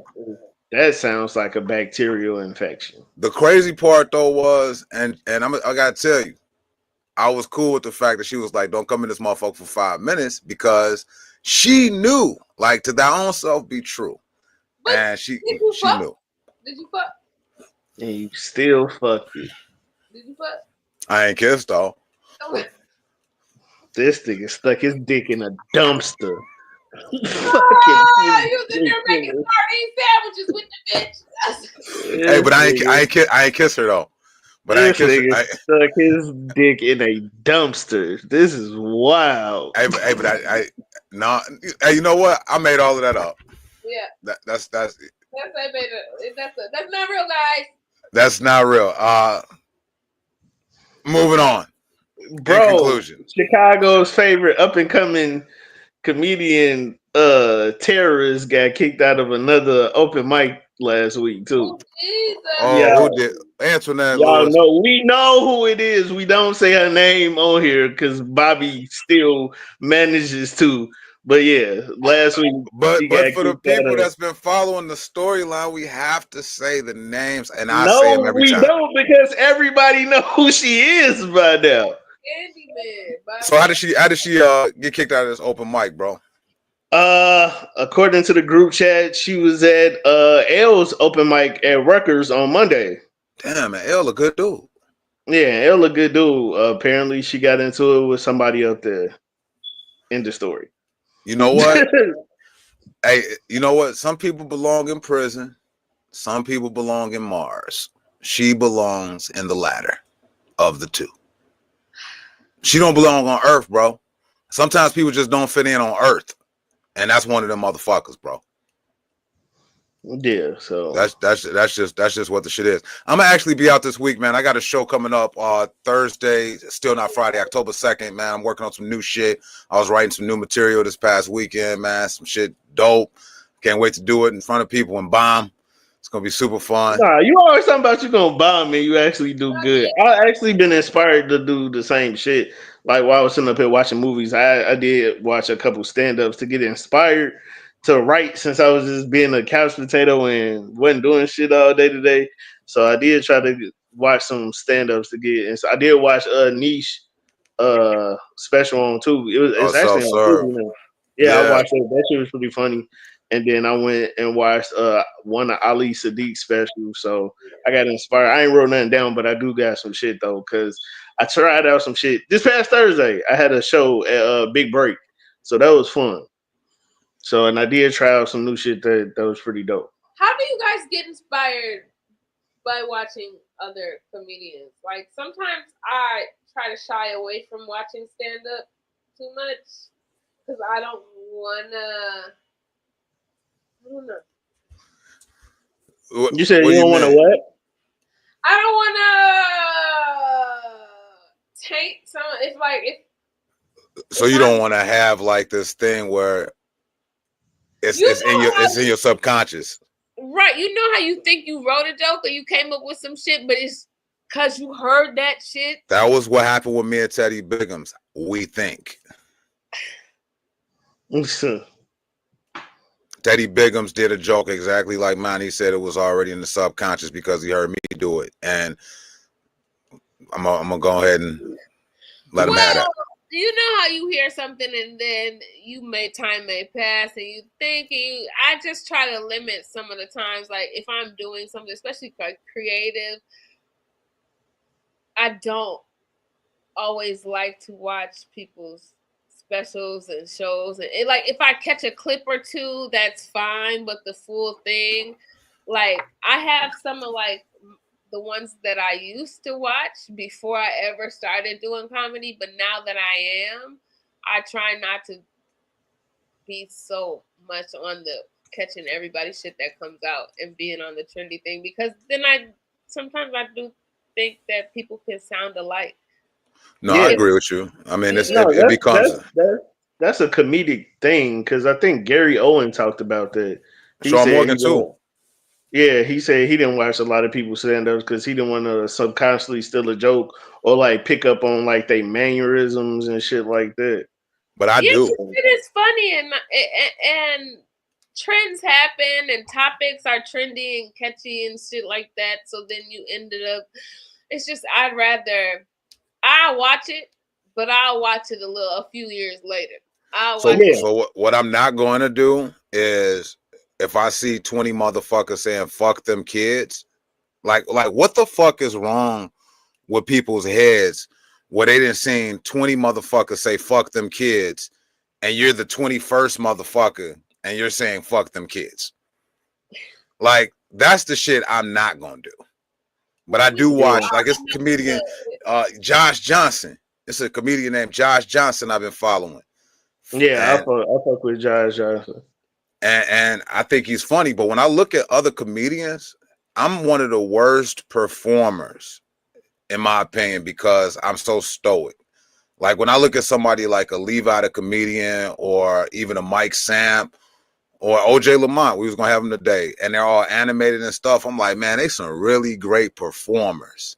That sounds like a bacterial infection. The crazy part though was, and I gotta tell you, I was cool with the fact that she was like, "Don't come in this motherfucker for 5 minutes," because she knew, like, to thy own self be true, but and she knew. Did you fuck? And you still fucked it. Did you fuck? I ain't kissed though. This nigga stuck his dick in a dumpster. You was in there making sardine sandwiches with the bitch. Hey, but I ain't kiss her though. But this nigga stuck his dick in a dumpster. This is wild. Hey, you know what? I made all of that up. Yeah. That's not real, guys. That's not real. Moving on. Bro, in conclusion, Chicago's favorite up and coming comedian terrorist got kicked out of another open mic last week too. Who did? Antoinette Y'all Lewis. know, we know who it is. We don't say her name on here because Bobby still manages to. But yeah, last week. But for the people that's been following the storyline, we have to say the names, and I say them every time. No, we don't, because everybody know who she is by now. So how did she get kicked out of this open mic, bro? According to the group chat, she was at L's open mic at Rutgers on Monday. Damn, man, L a good dude. Yeah, L a good dude. Apparently, she got into it with somebody up there. End the story. You know what? Hey, you know what? Some people belong in prison. Some people belong in Mars. She belongs in the latter of the two. She don't belong on Earth, bro. Sometimes people just don't fit in on Earth. And that's one of them motherfuckers, bro. Yeah, so that's just what the shit is. I'm gonna actually be out this week, man. I got a show coming up Thursday, still not Friday, October 2nd, man. I'm working on some new shit. I was writing some new material this past weekend, man. Some shit dope. Can't wait to do it in front of people and bomb. gonna be super fun. Nah, you always talking about you gonna bomb and you actually do good. I actually been inspired to do the same shit. Like while I was sitting up here watching movies, I did watch a couple stand-ups to get inspired to write since I was just being a couch potato and wasn't doing shit all day today. So I did try to watch some stand-ups to get and so I did watch Niche special on Tubi. Oh, It's actually on self-serve. Tubi now. Yeah, I watched it. That shit was pretty funny. And then I went and watched one of Ali Sadiq's specials. So I got inspired. I ain't wrote nothing down, but I do got some shit though, because I tried out some shit. This past Thursday, I had a show at Big Break. So that was fun. So and I did try out some new shit that was pretty dope. How do you guys get inspired by watching other comedians? Like sometimes I try to shy away from watching stand-up too much because I don't wanna. I don't know. You said you don't want to what? I don't want to taint some. It's like So you don't want to have like this thing where it's in your subconscious. Right. You know how you think you wrote a joke or you came up with some shit, but it's because you heard that shit. That was what happened with me and Teddy Biggums. We think. Teddy Biggums did a joke exactly like mine. He said it was already in the subconscious because he heard me do it. And I'm gonna go ahead and let him have that. You know how you hear something and then time may pass and you think I just try to limit some of the times, like if I'm doing something, especially like creative, I don't always like to watch people's specials and shows, and like if I catch a clip or two, that's fine, but the full thing, like I have some of like the ones that I used to watch before I ever started doing comedy, but now that I try not to be so much on the catching everybody's shit that comes out and being on the trendy thing, because then sometimes I do think that people can sound alike. No, I agree with you. I mean, it becomes that's a comedic thing because I think Gary Owen talked about that. Sean Morgan too. Yeah, he said he didn't watch a lot of people stand-ups because he didn't want to subconsciously steal a joke or like pick up on like they mannerisms and shit like that. But I do. It is funny and trends happen and topics are trendy and catchy and shit like that. So then you ended up. It's just I'll watch it, but I'll watch it a few years later. So what I'm not going to do is, if I see 20 motherfuckers saying fuck them kids, like what the fuck is wrong with people's heads where they didn't see 20 motherfuckers say fuck them kids and you're the 21st motherfucker and you're saying fuck them kids? Like that's the shit I'm not gonna do. But I do watch, like it's a comedian, Josh Johnson. It's a comedian named Josh Johnson I've been following. Yeah, I fuck with Josh Johnson. And I think he's funny, but when I look at other comedians, I'm one of the worst performers, in my opinion, because I'm so stoic. Like when I look at somebody like a Levi the comedian, or even a Mike Samp, or OJ Lamont, we was gonna have them today, and they're all animated and stuff. I'm like, man, they some really great performers.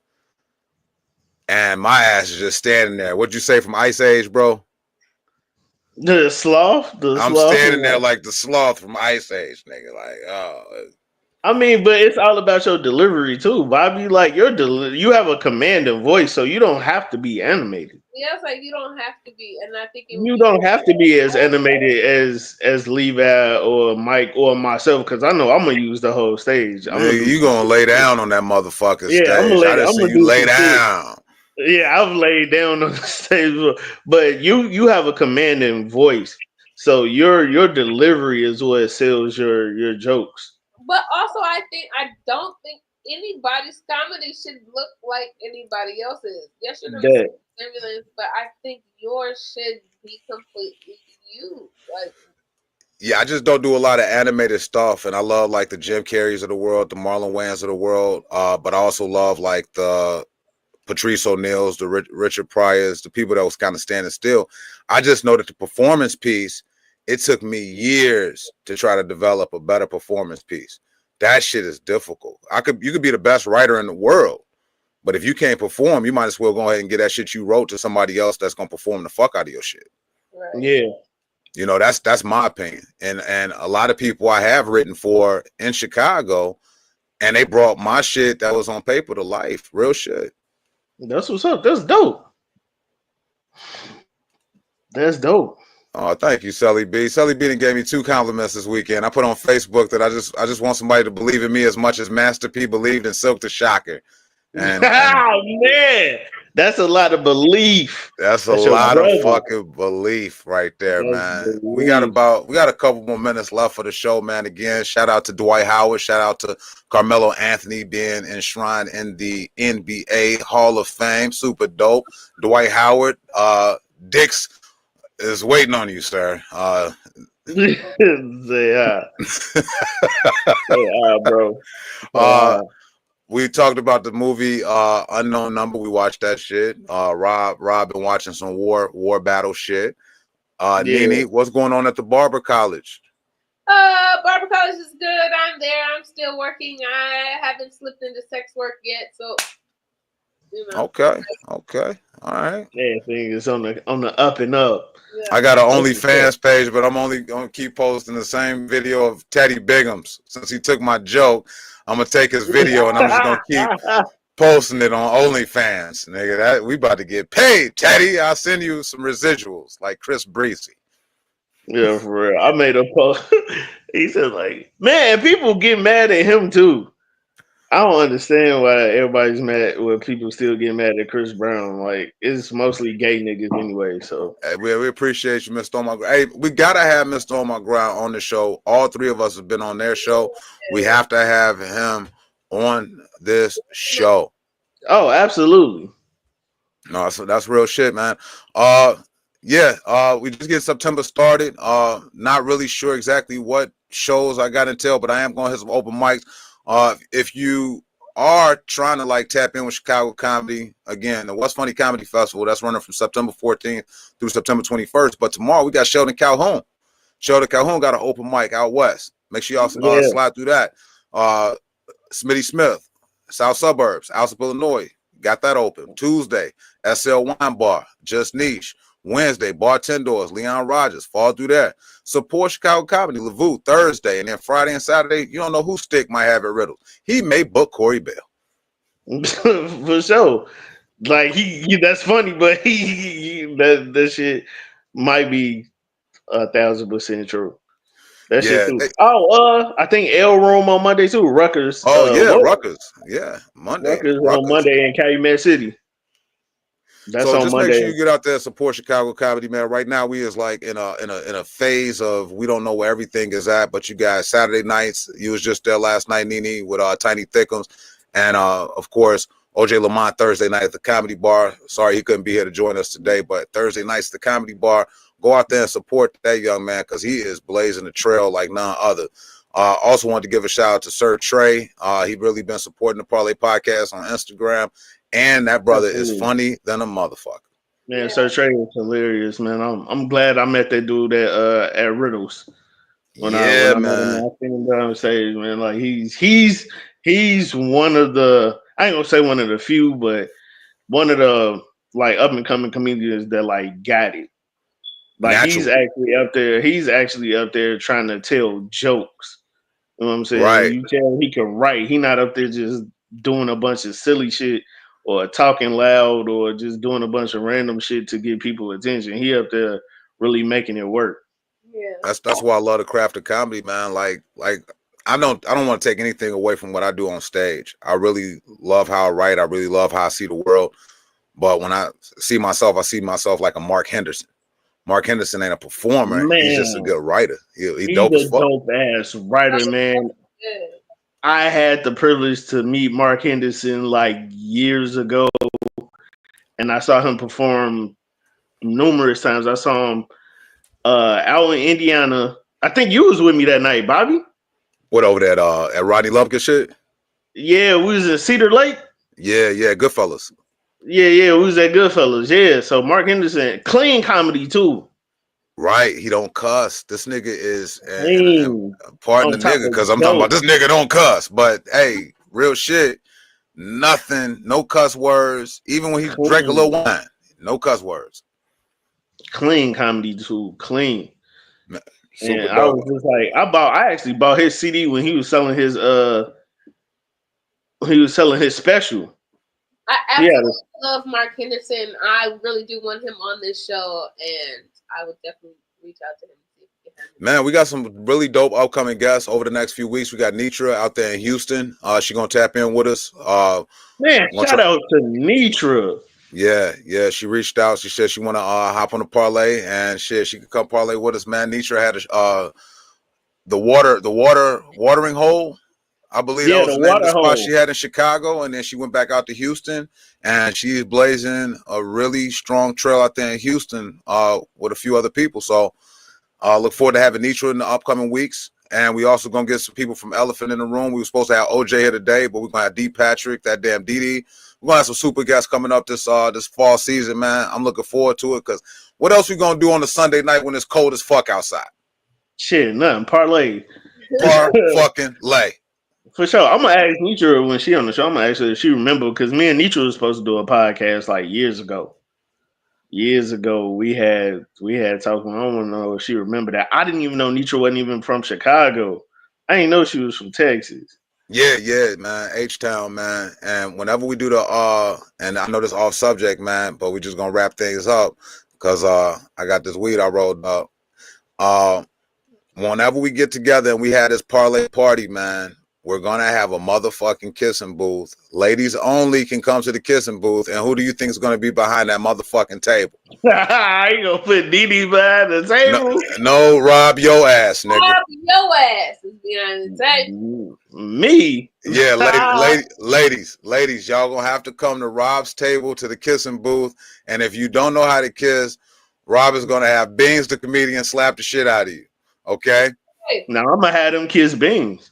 And my ass is just standing there. What'd you say from Ice Age, bro? The sloth. I'm standing there like the sloth from Ice Age, nigga. Like, oh. I mean, but it's all about your delivery too, Bobby. Like you have a commanding voice, so you don't have to be animated. Yeah, it's like you don't have to be, and I think you don't have to be as animated as Levi or Mike or myself, because I know I'm gonna use the whole stage. You gonna lay down on that motherfucker stage? I'm gonna you lay down. Yeah, I've laid down on the stage, but you have a commanding voice, so your delivery is what sells your jokes. But also, I don't think anybody's comedy should look like anybody else's. Yes, you're gonna stimulus, but I think yours should be completely you. Like, yeah, I just don't do a lot of animated stuff, and I love like the Jim Carreys of the world, the Marlon Wayans of the world, but I also love like the Patrice O'Neill's, the Richard Pryor's, the people that was kind of standing still. I just know that the performance piece, it took me years to try to develop a better performance piece. that shit is difficult. You could be the best writer in the world, but if you can't perform, you might as well go ahead and get that shit you wrote to somebody else that's gonna perform the fuck out of your shit. Right. Yeah. You know, that's my opinion. And a lot of people I have written for in Chicago, and they brought my shit that was on paper to life. Real shit. That's what's up. That's dope. That's dope. Oh, thank you, Sully B. Sully B gave me 2 compliments this weekend. I put on Facebook that I just want somebody to believe in me as much as Master P believed in Silk the Shocker. And Oh man, that's a lot of belief. that's a your lot of brother. fucking belief right there, That's man. We belief. got a couple more minutes left for the show, man. Again, shout out to Dwight Howard, shout out to Carmelo Anthony being enshrined in the NBA Hall of Fame. Super dope. Dwight Howard, Dix is waiting on you, sir. Yeah. Bro. We talked about the movie Unknown Number. We watched that shit. Rob been watching some war battle shit. NiNi, what's going on at the Barber College? Barber College is good. I'm there. I'm still working. I haven't slipped into sex work yet, so you know. Okay. All right. Yeah, thing is on the up and up. Yeah. I got an OnlyFans page, but I'm only gonna keep posting the same video of Teddy Bigums. Since he took my joke, I'm gonna take his video and I'm just gonna keep posting it on OnlyFans. Nigga, we about to get paid, Teddy. I'll send you some residuals like Chris Breezy. Yeah, for real. I made a post. He said, like, man, people get mad at him too. I don't understand why everybody's mad when people still get mad at Chris Brown. Like, it's mostly gay niggas anyway. So Hey, we appreciate you, Mr. On My Ground. Hey, we gotta have Mr. On My Ground on the show. All 3 of us have been on their show. We have to have him on this show. oh, absolutely. No, so that's real shit, man. We just get September started. Not really sure exactly what shows I got until, but I am going to hit some open mics. If you are trying to like tap in with Chicago comedy, again, the What's Funny Comedy Festival, that's running from September 14th through September 21st. But tomorrow we got Sheldon Calhoun. Sheldon Calhoun got an open mic out west. Make sure y'all slide through that. Smitty Smith, South Suburbs, Alsip, Illinois, got that open. Tuesday, SL Wine Bar, Just Niche. Wednesday, Bartenders, Leon Rogers, fall through there. Support Chicago Comedy, Lavu, Thursday. And then Friday and Saturday, you don't know who Stick might have at Riddle. He may book Corey Bell. For sure. Like, that's funny, but that shit might be 1,000% true. That shit too. I think L Room on Monday too. Rutgers. Rutgers. Yeah, Monday. Rutgers on Monday in Calumet City. That's so on just Monday. Make sure you get out there and support Chicago comedy, man. Right now, we is like in a phase of we don't know where everything is at. But you guys, Saturday nights, you was just there last night, NiNi, with Tiny Thickums, and of course OJ Lamont Thursday night at the Comedy Bar. Sorry he couldn't be here to join us today, but Thursday nights at the Comedy Bar. Go out there and support that young man because he is blazing the trail like none other. Also wanted to give a shout out to Sir Trey. He really been supporting the Parlay Podcast on Instagram. And that brother is funny than a motherfucker. Man, Sir Trey is hilarious, man. I'm glad I met that dude at Riddles. When I met him, I seen him down stage, man. Like he's one of the, I ain't gonna say one of the few, but one of the like up and coming comedians that like got it. Like he's actually up there trying to tell jokes. You know what I'm saying? Right. You tell he can write. He not up there just doing a bunch of silly shit or talking loud or just doing a bunch of random shit to get people attention. He up there really making it work. Yeah. That's why I love the craft of comedy, man. Like I don't want to take anything away from what I do on stage. I really love how I write. I really love how I see the world. But when I see myself like a Mark Henderson. Mark Henderson ain't a performer. Man, he's just a good writer. He's dope as fuck. Dope ass writer, man. I had the privilege to meet Mark Henderson like years ago, and I saw him perform numerous times. I saw him out in Indiana. I think you was with me that night, Bobby. What over there at Rodney Lumpkin shit? Yeah, we was in Cedar Lake. Yeah, Goodfellas. Yeah, we was at Goodfellas. Yeah, so Mark Henderson, clean comedy too. Right, he don't cuss. This nigga is, Clean. pardon On the top nigga, of because I'm talking about dope. this nigga don't cuss. But hey, real shit, nothing, no cuss words. Even when he drank a little wine, no cuss words. Clean comedy too. Clean. Super And I dope. was just like, I actually bought his CD when he was selling his special. I absolutely love Mark Henderson. I really do want him on this show, and I would definitely reach out to him. Man, we got some really dope upcoming guests over the next few weeks. We got Nitra out there in Houston. She gonna tap in with us. Man, shout out to Nitra. Yeah. She reached out. She said she want to hop on the parlay, and shit, she could come parlay with us. Man, Nitra had the watering hole. I believe that was the name of the spot she had in Chicago, and then she went back out to Houston, and she's blazing a really strong trail out there in Houston with a few other people. So look forward to having Nitra in the upcoming weeks. And we also going to get some people from Elephant in the room. We were supposed to have OJ here today, but we're going to have D. Patrick, that damn Didi. We're going to have some super guests coming up this fall season, man. I'm looking forward to it because what else we going to do on the Sunday night when it's cold as fuck outside? Shit, nothing. Parlay. Fucking lay. For sure. I'm going to ask Nitra when she on the show. I'm going to ask her if she remember because me and Nitra was supposed to do a podcast like years ago. Years ago, we had talked. I don't want to know if she remember that. I didn't even know Nitra wasn't even from Chicago. I didn't know she was from Texas. Yeah, man. H-Town, man. And whenever we do and I know this off subject, man, but we just gonna wrap things up because I got this weed I rolled up. Whenever we get together and we had this parlay party, man, we're gonna have a motherfucking kissing booth. Ladies only can come to the kissing booth. And who do you think is gonna be behind that motherfucking table? I ain't gonna put Didi behind the table. No, Rob your ass, nigga. Rob your ass is behind the table. Me? Yeah, ladies, y'all gonna have to come to Rob's table to the kissing booth. And if you don't know how to kiss, Rob is gonna have Beans the comedian slap the shit out of you. Okay? Now I'm gonna have them kiss Beans.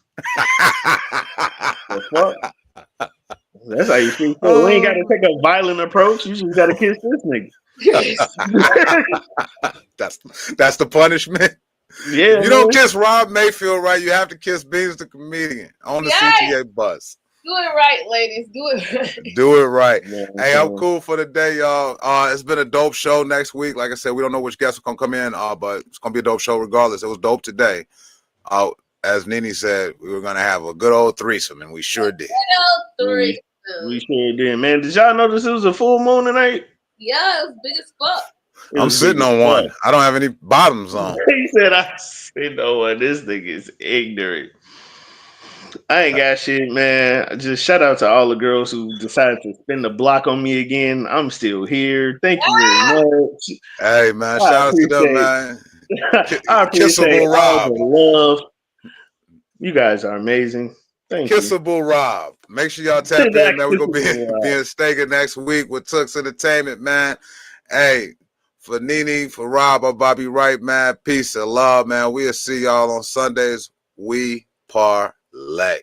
That's how you think. So we ain't gotta take a violent approach. You just gotta kiss this nigga. That's the punishment. Yeah, you don't kiss Rob Mayfield, right? You have to kiss Beans the comedian on the CTA bus. Do it right, ladies. Do it right. Do it right. Yeah, hey, I'm cool for the day, y'all. It's been a dope show next week. Like I said, we don't know which guests are gonna come in, but it's gonna be a dope show regardless. It was dope today. As NiNi said, we were gonna have a good old threesome, and we sure did. Good old threesome. We sure did, man. Did y'all notice it was a full moon tonight? Yeah, it was big as fuck. I'm sitting on one. I don't have any bottoms on. He said, I said, no, this nigga is ignorant. I ain't got shit, man. Just shout out to all the girls who decided to spin the block on me again. I'm still here. Thank you very much. Hey, man. Shout out to them, man. I appreciate all Rob. the love. You guys are amazing. Thank you. Kissable Rob. Make sure y'all tap in, man. We're going to be in Stega next week with Tooks Entertainment, man. Hey, for NiNi, for Rob, I'm Bobby Wright, man. Peace and love, man. We'll see y'all on Sundays. We parlay.